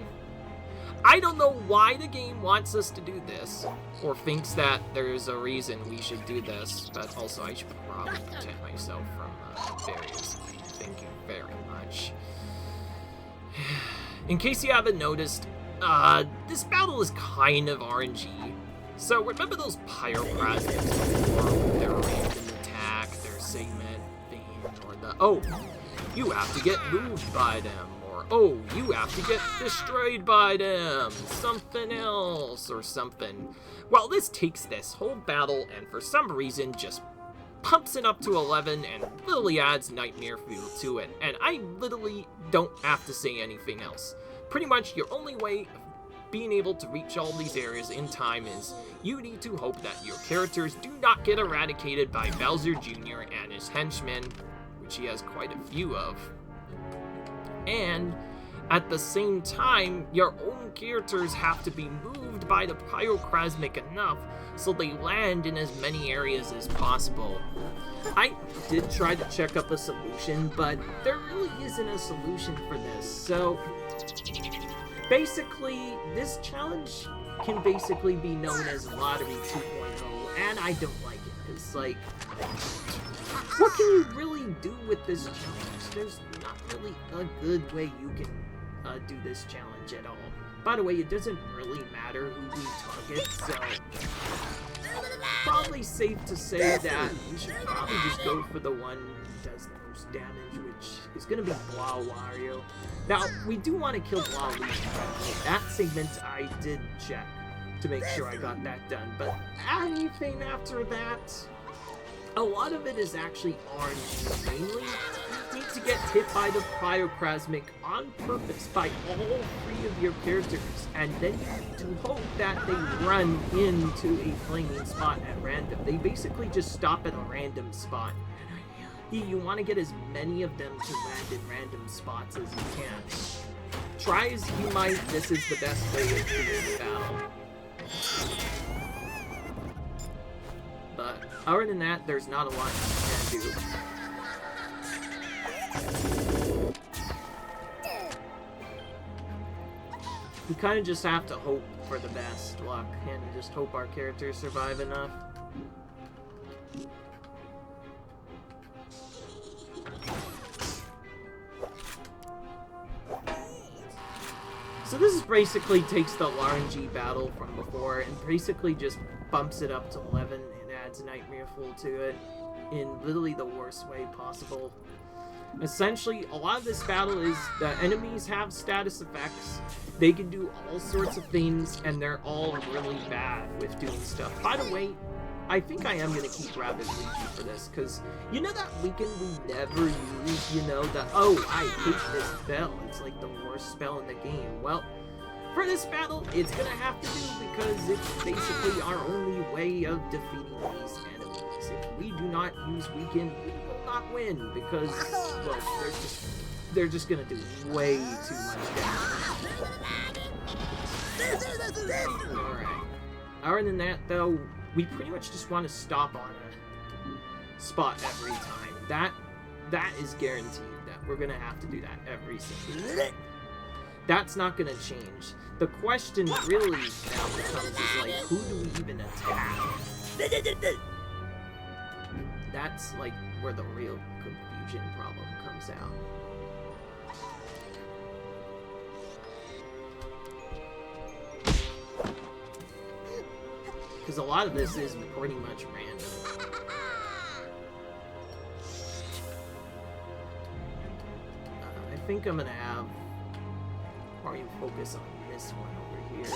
I don't know why the game wants us to do this, or thinks that there's a reason we should do this, but also I should probably protect myself from barriers. Thank you very much. In case you haven't noticed, this battle is kind of RNG. So remember those pyroclasms before, their random attack, their segment thing, or the, oh, you have to get moved by them, or oh, you have to get destroyed by them, something else, or something. Well, this takes this whole battle and for some reason just pumps it up to 11 and literally adds nightmare feel to it, and I literally don't have to say anything else. Pretty much your only way of being able to reach all these areas in time is you need to hope that your characters do not get eradicated by Bowser Jr. and his henchmen, which he has quite a few of, and At the same time, your own characters have to be moved by the pyroclasmic enough so they land in as many areas as possible. I did try to check up a solution, but there really isn't a solution for this. So basically, this challenge can basically be known as Lottery 2.0, and I don't like it. It's like, what can you really do with this challenge? There's not really a good way you can do this challenge at all. By the way, it doesn't really matter who we target, so probably safe to say that we should probably just go for the one who does the most damage, which is going to be Blah Wario. Now, we do want to kill Blah Luigi. That segment I did check to make sure I got that done, but anything after that, a lot of it is actually RNG. Mainly, you need to get hit by the pyroclasmic on purpose by all 3 of your characters, and then you need to hope that they run into a flaming spot at random. They basically just stop at a random spot. You want to get as many of them to land in random spots as you can. Try as you might, this is the best way of doing the battle. But other than that, there's not a lot you can do. We kind of just have to hope for the best luck and just hope our characters survive enough. So this is basically takes the RNG battle from before and basically just bumps it up to 11 and adds Nightmare Fuel to it in literally the worst way possible. Essentially, a lot of this battle is the enemies have status effects, they can do all sorts of things, and they're all really bad with doing stuff. By the way, I think I am going to keep Rabbids Luigi for this, because you know that weekend we never use, you know, the, oh, I hate this spell, it's like the worst spell in the game. Well, for this battle, it's going to have to do because it's basically our only way of defeating these enemies. If we do not use weekend, we will not win, because, well, they're just going to do way too much damage. Alright. Other than that, though, we pretty much just want to stop on a spot every time. That is guaranteed that we're going to have to do that every single time. That's not going to change. The question really now becomes is like, who do we even attack? That's like where the real confusion problem comes out. Because a lot of this is pretty much random. I think I'm gonna have probably focus on this one over here.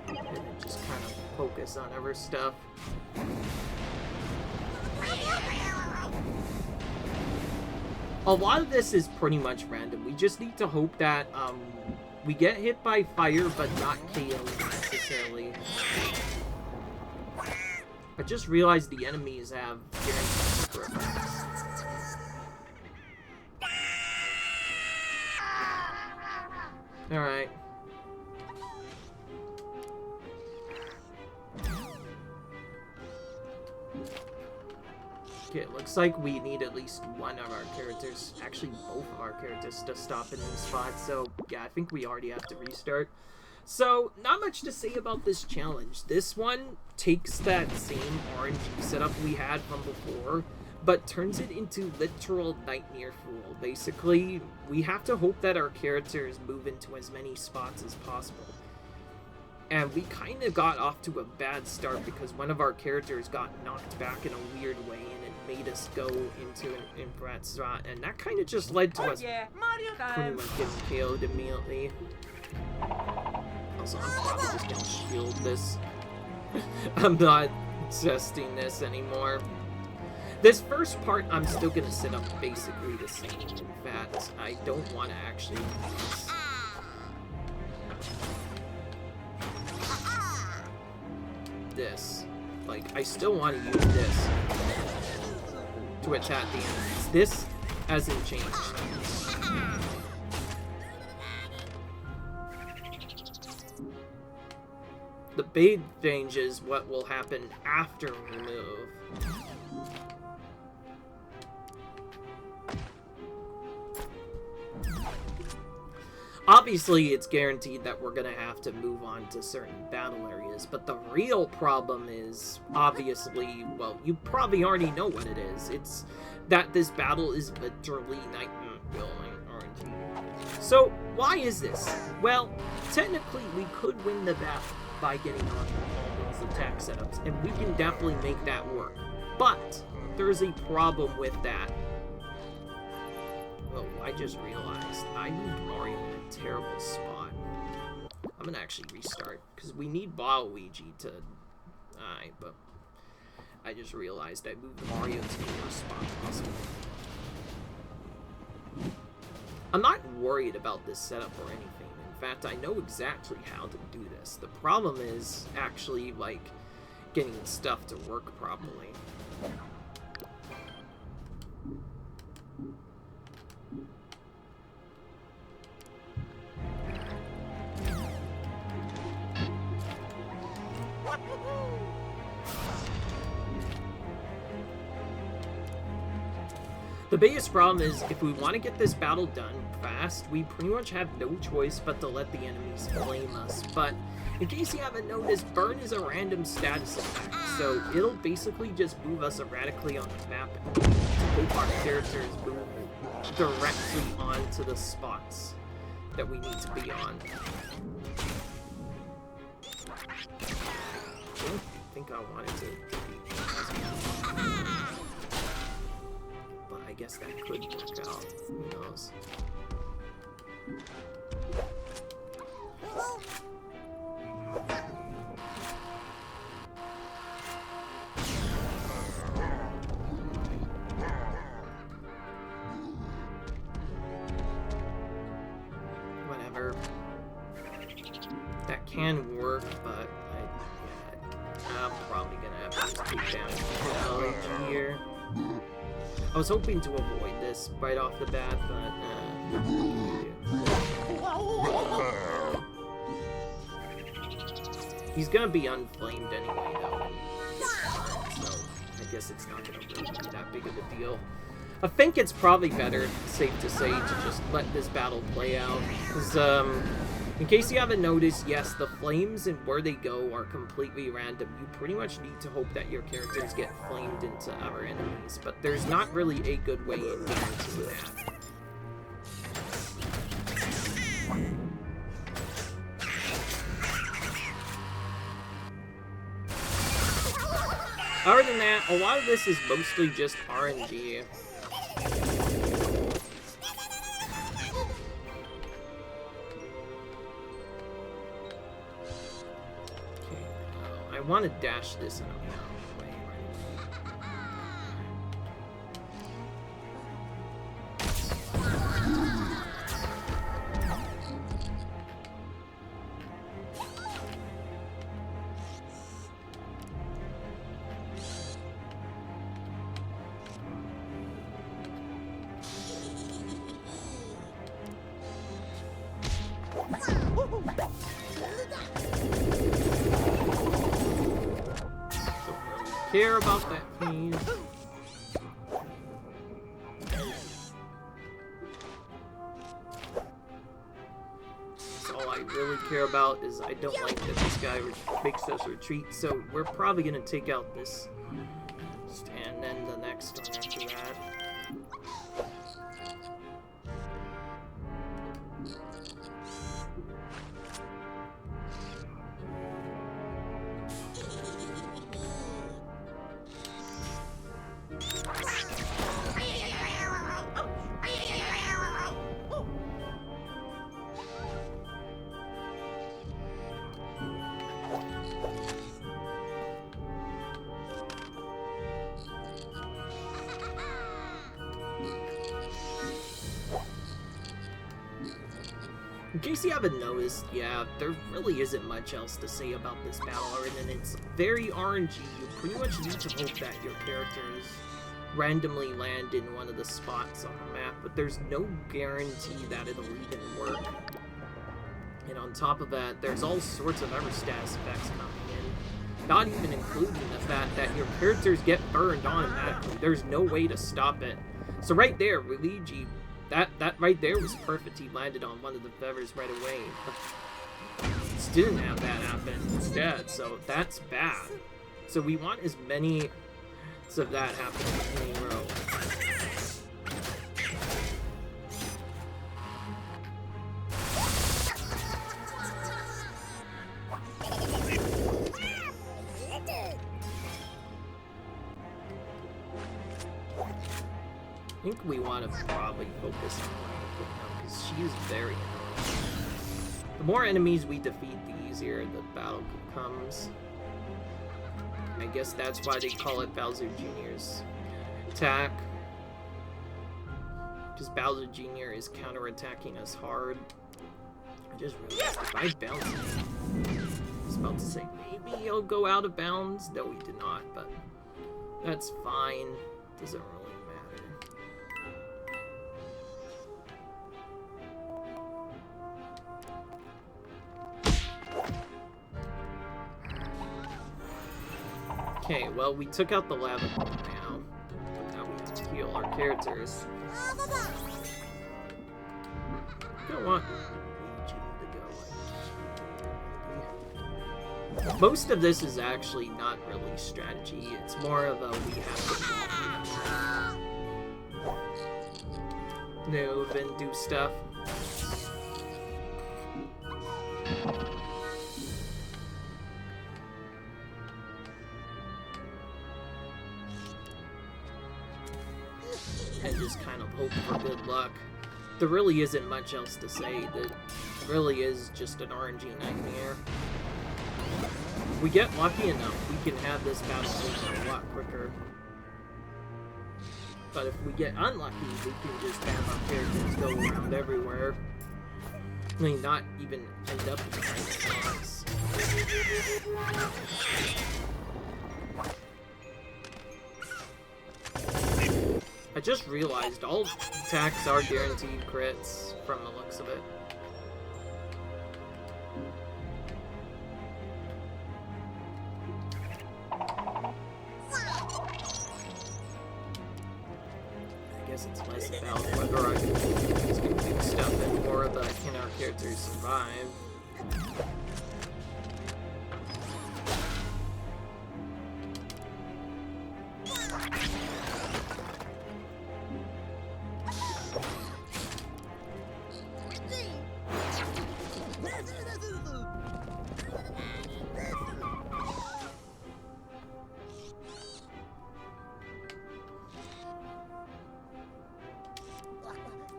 And then just kind of focus on other stuff. A lot of this is pretty much random. We just need to hope that we get hit by fire, but not KO necessarily. I just realized the enemies have guaranteed super effects. Alright. Okay, it looks like we need at least one of our characters, actually both of our characters, to stop in these spots, so yeah, I think we already have to restart. So, not much to say about this challenge. This one takes that same RNG setup we had from before, but turns it into literal Nightmare Fuel. Basically, we have to hope that our characters move into as many spots as possible. And we kind of got off to a bad start because one of our characters got knocked back in a weird way and it made us go into an infrared spot, and that kind of just led to us pretty much getting killed immediately. Also, I'm probably just gonna shield this. I'm not testing this anymore. This first part, I'm still gonna set up basically the same. In fact, I don't want to actually use this. Like, I still want to use this to attack the enemies. This hasn't changed. The big change is what will happen after we move. Obviously, it's guaranteed that we're gonna have to move on to certain battle areas, but the real problem is, obviously, well, you probably already know what it is. It's that this battle is literally RNG. So, why is this? Well, technically, we could win the battle by getting on all those attack setups, and we can definitely make that work. But, there's a problem with that. Oh, I just realized I moved Mario in a terrible spot. I'm gonna actually restart, because we need Waluigi to die, but I just realized I moved Mario to the worst spot possible. I'm not worried about this setup or anything. In fact, I know exactly how to do this. The problem is actually, like, getting the stuff to work properly. The biggest problem is, if we want to get this battle done fast, we pretty much have no choice but to let the enemies flame us. But, in case you haven't noticed, burn is a random status effect, so it'll basically just move us erratically on the map to hope our characters move directly onto the spots that we need to be on. I don't think I wanted to be... But I guess that could work out. Who knows? Whatever. That can work, but I'm probably gonna have to take down college here. I was hoping to avoid this right off the bat, but he's gonna be unflamed anyway, though. So I guess it's not gonna really be that big of a deal. I think it's probably better, safe to say, to just let this battle play out, because in case you haven't noticed, yes, the flames and where they go are completely random. You pretty much need to hope that your characters get flamed into other enemies, but there's not really a good way in game to do that. Other than that, a lot of this is mostly just RNG. I want to dash this out of the way care about that, please. So all I really care about is I don't like that this guy makes us retreat, so we're probably gonna take out this and then the next one after that. In case you haven't noticed, yeah, there really isn't much else to say about this battle other than it's very RNG. You pretty much need to hope that your characters randomly land in one of the spots on the map, but there's no guarantee that it'll even work. And on top of that, there's all sorts of other status effects coming in, not even including the fact that your characters get burned automatically. There's no way to stop it. So right there, Luigi, that right there was perfect. He landed on one of the feathers right away. Just didn't have that happen instead, so that's bad. So we want as many of that happening in a row. I think we want to probably focus on Lana because she is very annoying. The more enemies we defeat, the easier the battle becomes. I guess that's why they call it Bowser Jr.'s attack. Because Bowser Jr. is counterattacking us hard. I just realized if I bounce it, I was about to say maybe he'll go out of bounds. No, he did not, but that's fine. Doesn't really okay, well, we took out the lava bomb now. But now we have to heal our characters. I don't want Luigi to go like... Most of this is actually not really strategy. It's more of a we have to move and do stuff. And just kind of hope for good luck. There really isn't much else to say. That really is just an RNG nightmare. If we get lucky enough, we can have this battle over a lot quicker. But if we get unlucky, we can just have our characters go around everywhere. I mean, not even end up in the right spots. I just realized all attacks are guaranteed crits from the looks of it. I guess it's less about whether I can do stuff and more about can our characters survive.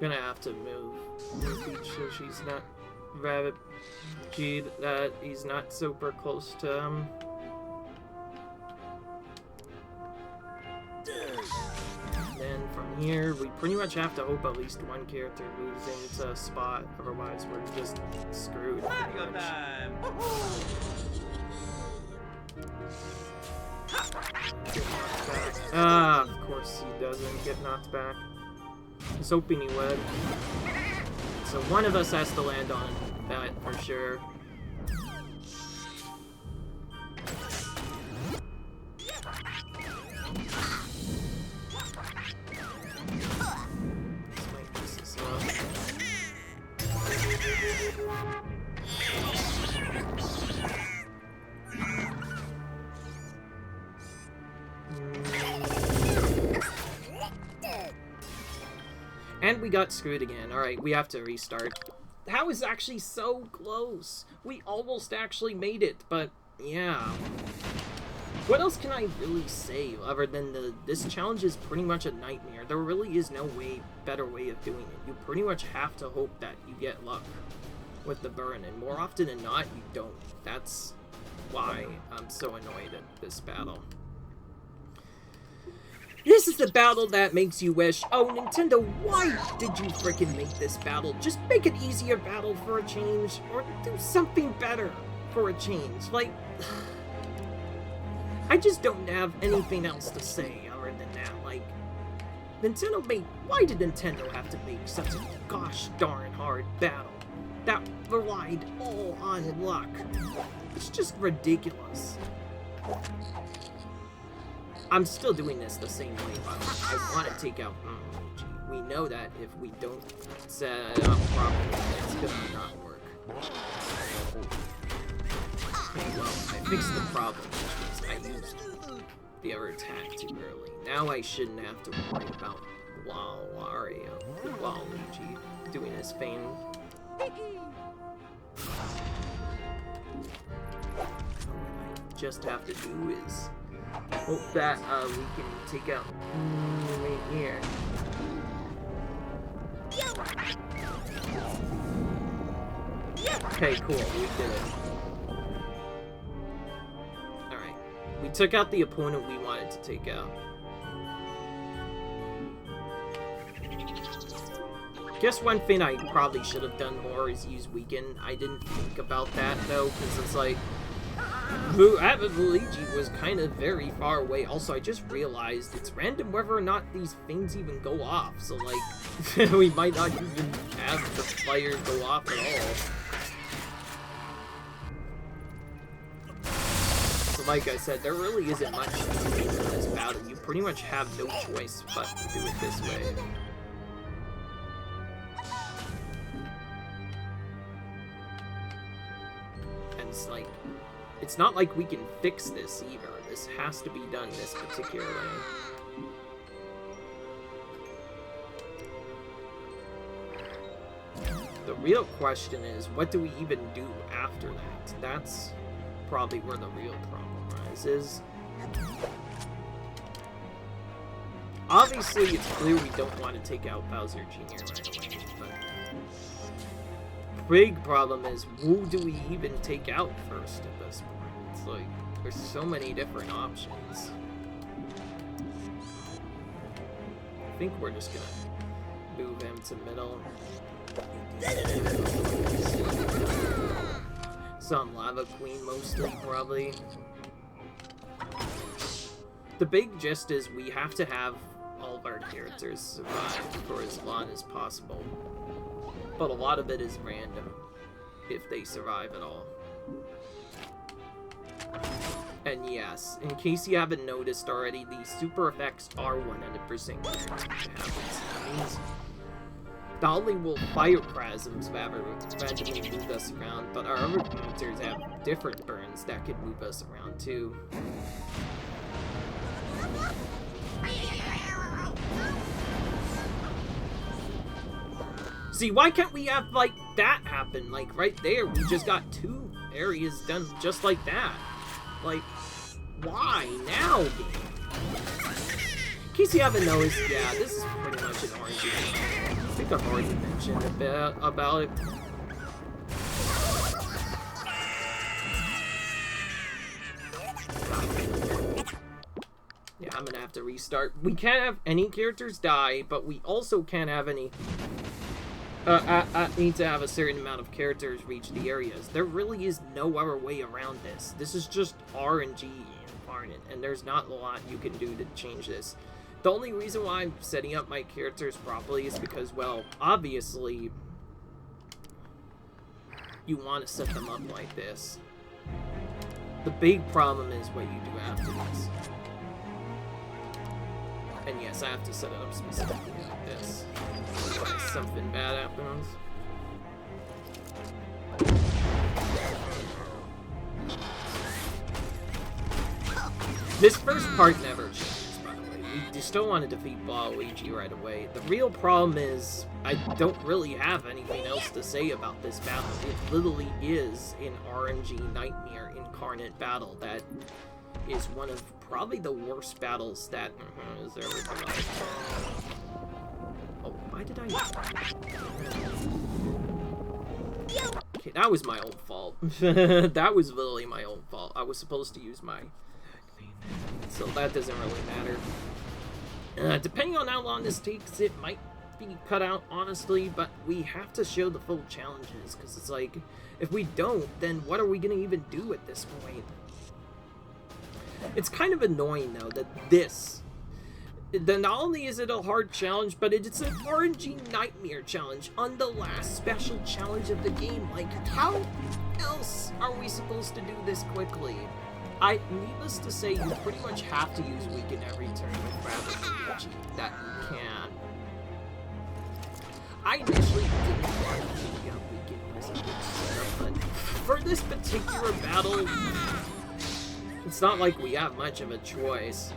Gonna have to move Peach so she's not Rabbit G that he's not super close to him. And then from here we pretty much have to hope at least one character moves into a spot, otherwise we're just screwed. Mario time! Ah, of course he doesn't get knocked back. I was hoping he would. So one of us has to land on that for sure. This might mess us up. And we got screwed again. Alright, we have to restart. That was actually so close. We almost actually made it, but yeah. What else can I really say other than this challenge is pretty much a nightmare. There really is no better way of doing it. You pretty much have to hope that you get luck with the burn, and more often than not, you don't. That's why I'm so annoyed at this battle. This is the battle that makes you wish, oh, Nintendo, why did you freaking make this battle? Just make an easier battle for a change, or do something better for a change. Like, I just don't have anything else to say other than that. Like, Why did Nintendo have to make such a gosh darn hard battle that relied all on luck? It's just ridiculous. I'm still doing this the same way, but I want to take out Luigi. We know that if we don't set it up properly, it's gonna not work. Okay, well, I fixed the problem, which means I used the other attack too early. Now I shouldn't have to worry about Waluigi doing his thing. What I just have to do is hope that we can take out right here. Okay, cool, we did it. Alright, we took out the opponent we wanted to take out. Guess one thing I probably should have done more is use Weaken. I didn't think about that though, because it's like Luigi was kind of very far away. Also, I just realized it's random whether or not these things even go off. So like, we might not even have the fire go off at all. So like I said, there really isn't much to do in this battle. You pretty much have no choice but to do it this way. It's not like we can fix this either. This has to be done this particular way. The real question is, what do we even do after that? That's probably where the real problem rises. Obviously, it's clear we don't want to take out Bowser Jr. right away, but big problem is, who do we even take out first at this point? It's like, there's so many different options. I think we're just gonna move him to middle. Some Lava Queen mostly, probably. The big gist is we have to have all of our characters survive for as long as possible. But a lot of it is random, if they survive at all. And yes, in case you haven't noticed already, the super effects are 100% guaranteed to happen. That means not only will fire Prasms randomly move us around, but our other characters have different burns that could move us around too. See, why can't we have, like, that happen? Like, right there, we just got 2 areas done just like that. Like, why now, game? In case you haven't noticed, yeah, this is pretty much an RNG. I think I've already mentioned a bit about it. Yeah, I'm gonna have to restart. We can't have any characters die, but we also can't have any... need to have a certain amount of characters reach the areas. There really is no other way around this. This is just RNG incarnate, and there's not a lot you can do to change this. The only reason why I'm setting up my characters properly is because, well, obviously, you want to set them up like this. The big problem is what you do after this. And yes, I have to set it up specifically like this. Otherwise, something bad happens. This first part never changes, by the way. We still want to defeat Waluigi right away. The real problem is, I don't really have anything else to say about this battle. It literally is an RNG nightmare incarnate battle that is one of probably the worst battles that has ever been. Oh, why did I... Okay, that was my own fault. That was literally my own fault. I was supposed to use my... So that doesn't really matter. Depending on how long this takes, it might be cut out, honestly, but we have to show the full challenges, because it's like, if we don't, then what are we going to even do at this point? It's kind of annoying, though, that this then not only is it a hard challenge, but it's an RNG nightmare challenge on the last special challenge of the game. Like, how else are we supposed to do this quickly? Needless to say, you pretty much have to use Weaken every turn with Rabbids and Luigi that you can. I initially didn't want to pick up Weaken as a good setup, but for this particular battle, it's not like we have much of a choice.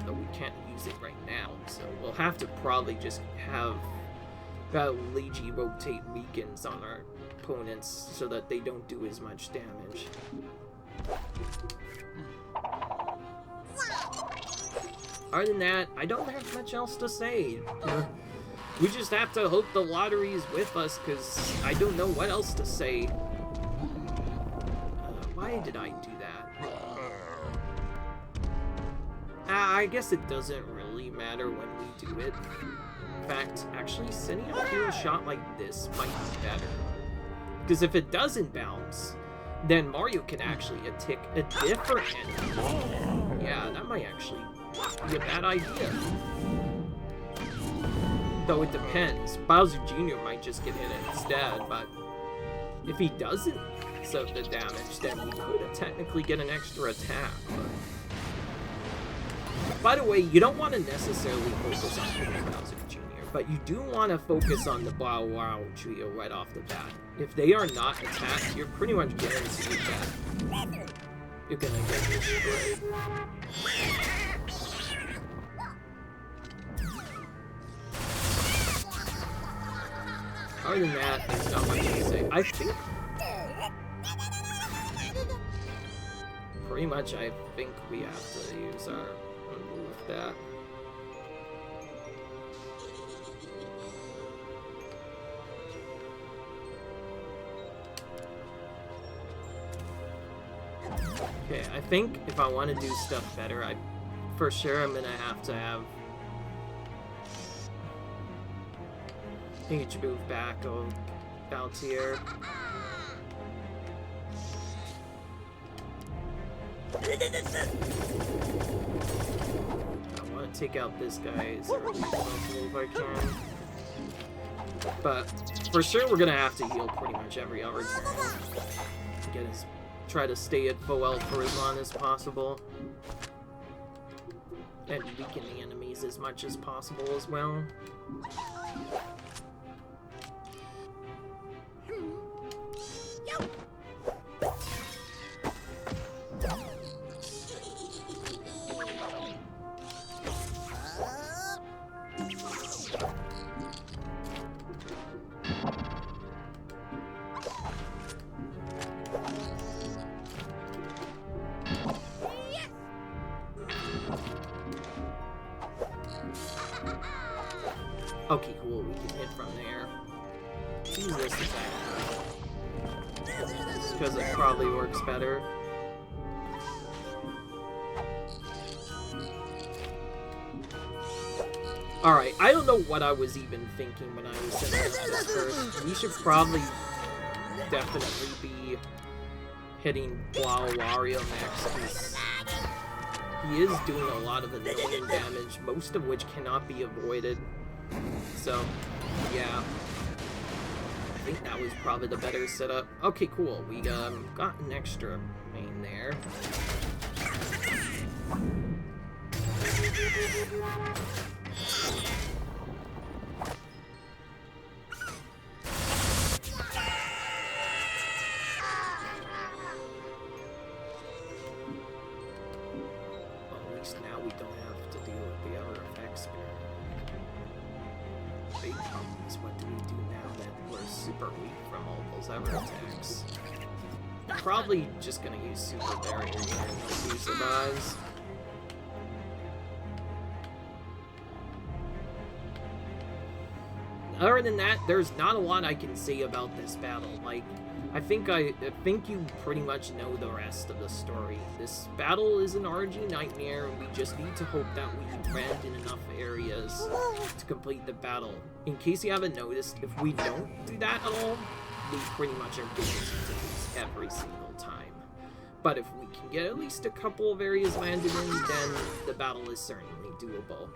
Though we can't use it right now, so we'll have to probably just have Luigi rotate Weakens on our opponents so that they don't do as much damage. Other than that, I don't have much else to say. We just have to hope the lottery is with us, because I don't know what else to say. Why did I do that? I guess it doesn't really matter when we do it. In fact, actually, sending up to a shot like this might be better. Because if it doesn't bounce, then Mario can actually attack a different enemy. Yeah, that might actually be a bad idea. Though it depends. Bowser Jr. might just get hit instead, but if he doesn't soak the damage, then we could technically get an extra attack. By the way, you don't want to necessarily focus on hitting Bowser Jr., but you do want to focus on the Wow Wow trio right off the bat. If they are not attacked, you're pretty much guaranteed that you're gonna get destroyed. Other than that, there's not much to say. I think pretty much I think we have to use our with that. Okay, I think if I want to do stuff better, for sure I'm gonna have to have each move back of Altier. I want to take out this guy as early as possible if I can. But for sure we're gonna have to heal pretty much every other turn. Try to stay at full health for as long as possible. And weaken the enemies as much as possible as well. Okay, cool, we can hit from there. Use this attack. Because it probably works better. Alright, I don't know what I was even thinking when I was setting up this first. We should probably definitely be hitting Wario next, because he is doing a lot of annoying damage, most of which cannot be avoided. So, yeah. I think that was probably the better setup. Okay, cool. We got an extra main there. Well, at least now we don't have to deal with the other effects. Big problems. What do we do now that we're super weak from all those other attacks? Probably just gonna use Super Barrier here and hope he survives. Other than that, there's not a lot I can say about this battle. Like, I think you pretty much know the rest of the story. This battle is an RNG nightmare, and we just need to hope that we land in enough areas to complete the battle. In case you haven't noticed, if we don't do that at all, we pretty much are guaranteed to lose every single time. But if we can get at least a couple of areas landed in, then the battle is certainly doable.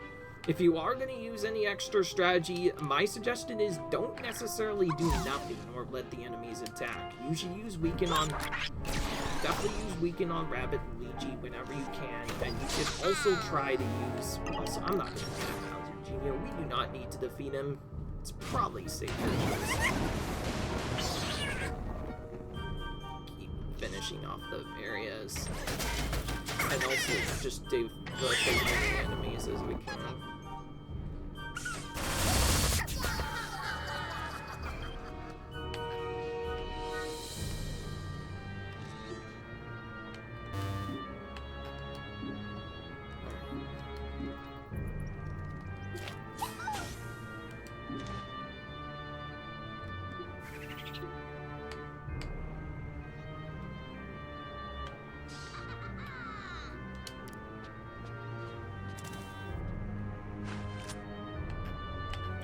If you are going to use any extra strategy, my suggestion is don't necessarily do nothing or let the enemies attack. You should use Weaken on... Definitely use Weaken on Rabbid and Luigi whenever you can, and you should also try to use... Also, I'm not going to attack Bowser Jr. We do not need to defeat him. It's probably safer to keep finishing off the areas. And also just do as many enemies as we can.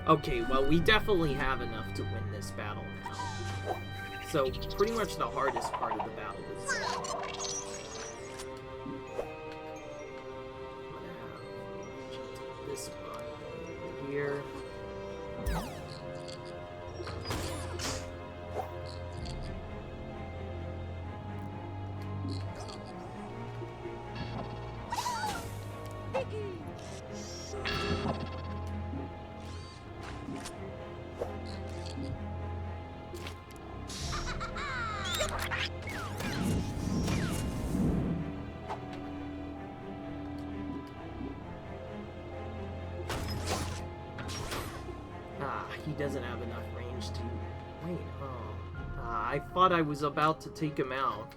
Okay, well, we definitely have enough to win this battle now. So, pretty much the hardest part of the battle is done. I'm gonna have this one over here. He doesn't have enough range to... Wait, oh. I thought I was about to take him out.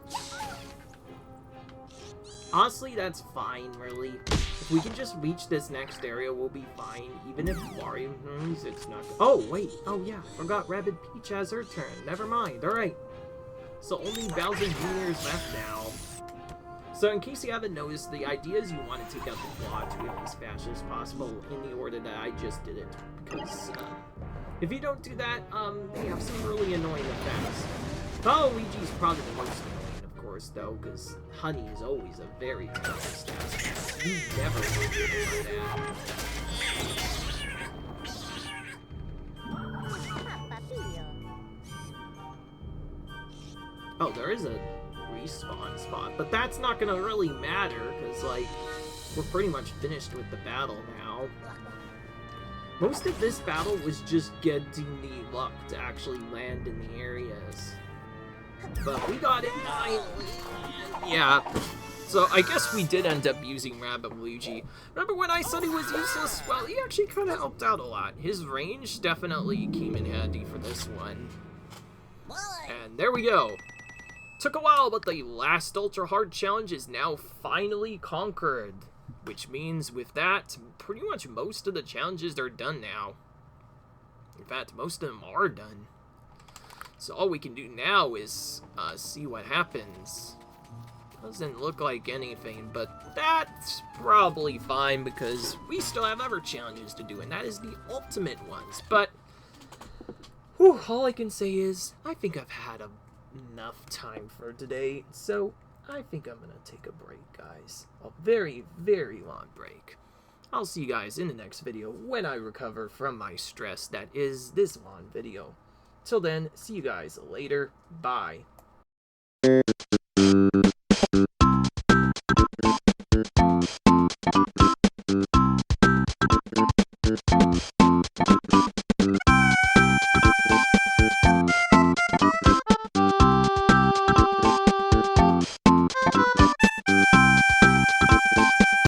Honestly, that's fine, really. If we can just reach this next area, we'll be fine. Even if Wario... it's not... Oh, wait. Oh, yeah. Forgot Rabbid Peach has her turn. Never mind. Alright. So only Bowser Jr. is left now. So in case you haven't noticed, the idea is you want to take out the blocks really as fast as possible in the order that I just did it. Because, if you don't do that, they have some really annoying effects. Luigi's probably the most annoying, of course, though, because Honey is always a very tough task. You never will get that. Oh, there is a respawn spot, but that's not gonna really matter, because, like, we're pretty much finished with the battle now. Most of this battle was just getting the luck to actually land in the areas. But we got it finally. Yeah. So I guess we did end up using Rabbid Luigi. Remember when I said he was useless? Well, he actually kind of helped out a lot. His range definitely came in handy for this one. And there we go. Took a while, but the last Ultra Hard challenge is now finally conquered. Which means with that, pretty much most of the challenges are done now. In fact, most of them are done. So all we can do now is see what happens. Doesn't look like anything, but that's probably fine because we still have other challenges to do, and that is the ultimate ones. But, whew, all I can say is, I think I've had enough time for today, so I think I'm gonna take a break, guys. A very, very long break. I'll see you guys in the next video when I recover from my stress that is this long video. Till then, see you guys later. Bye.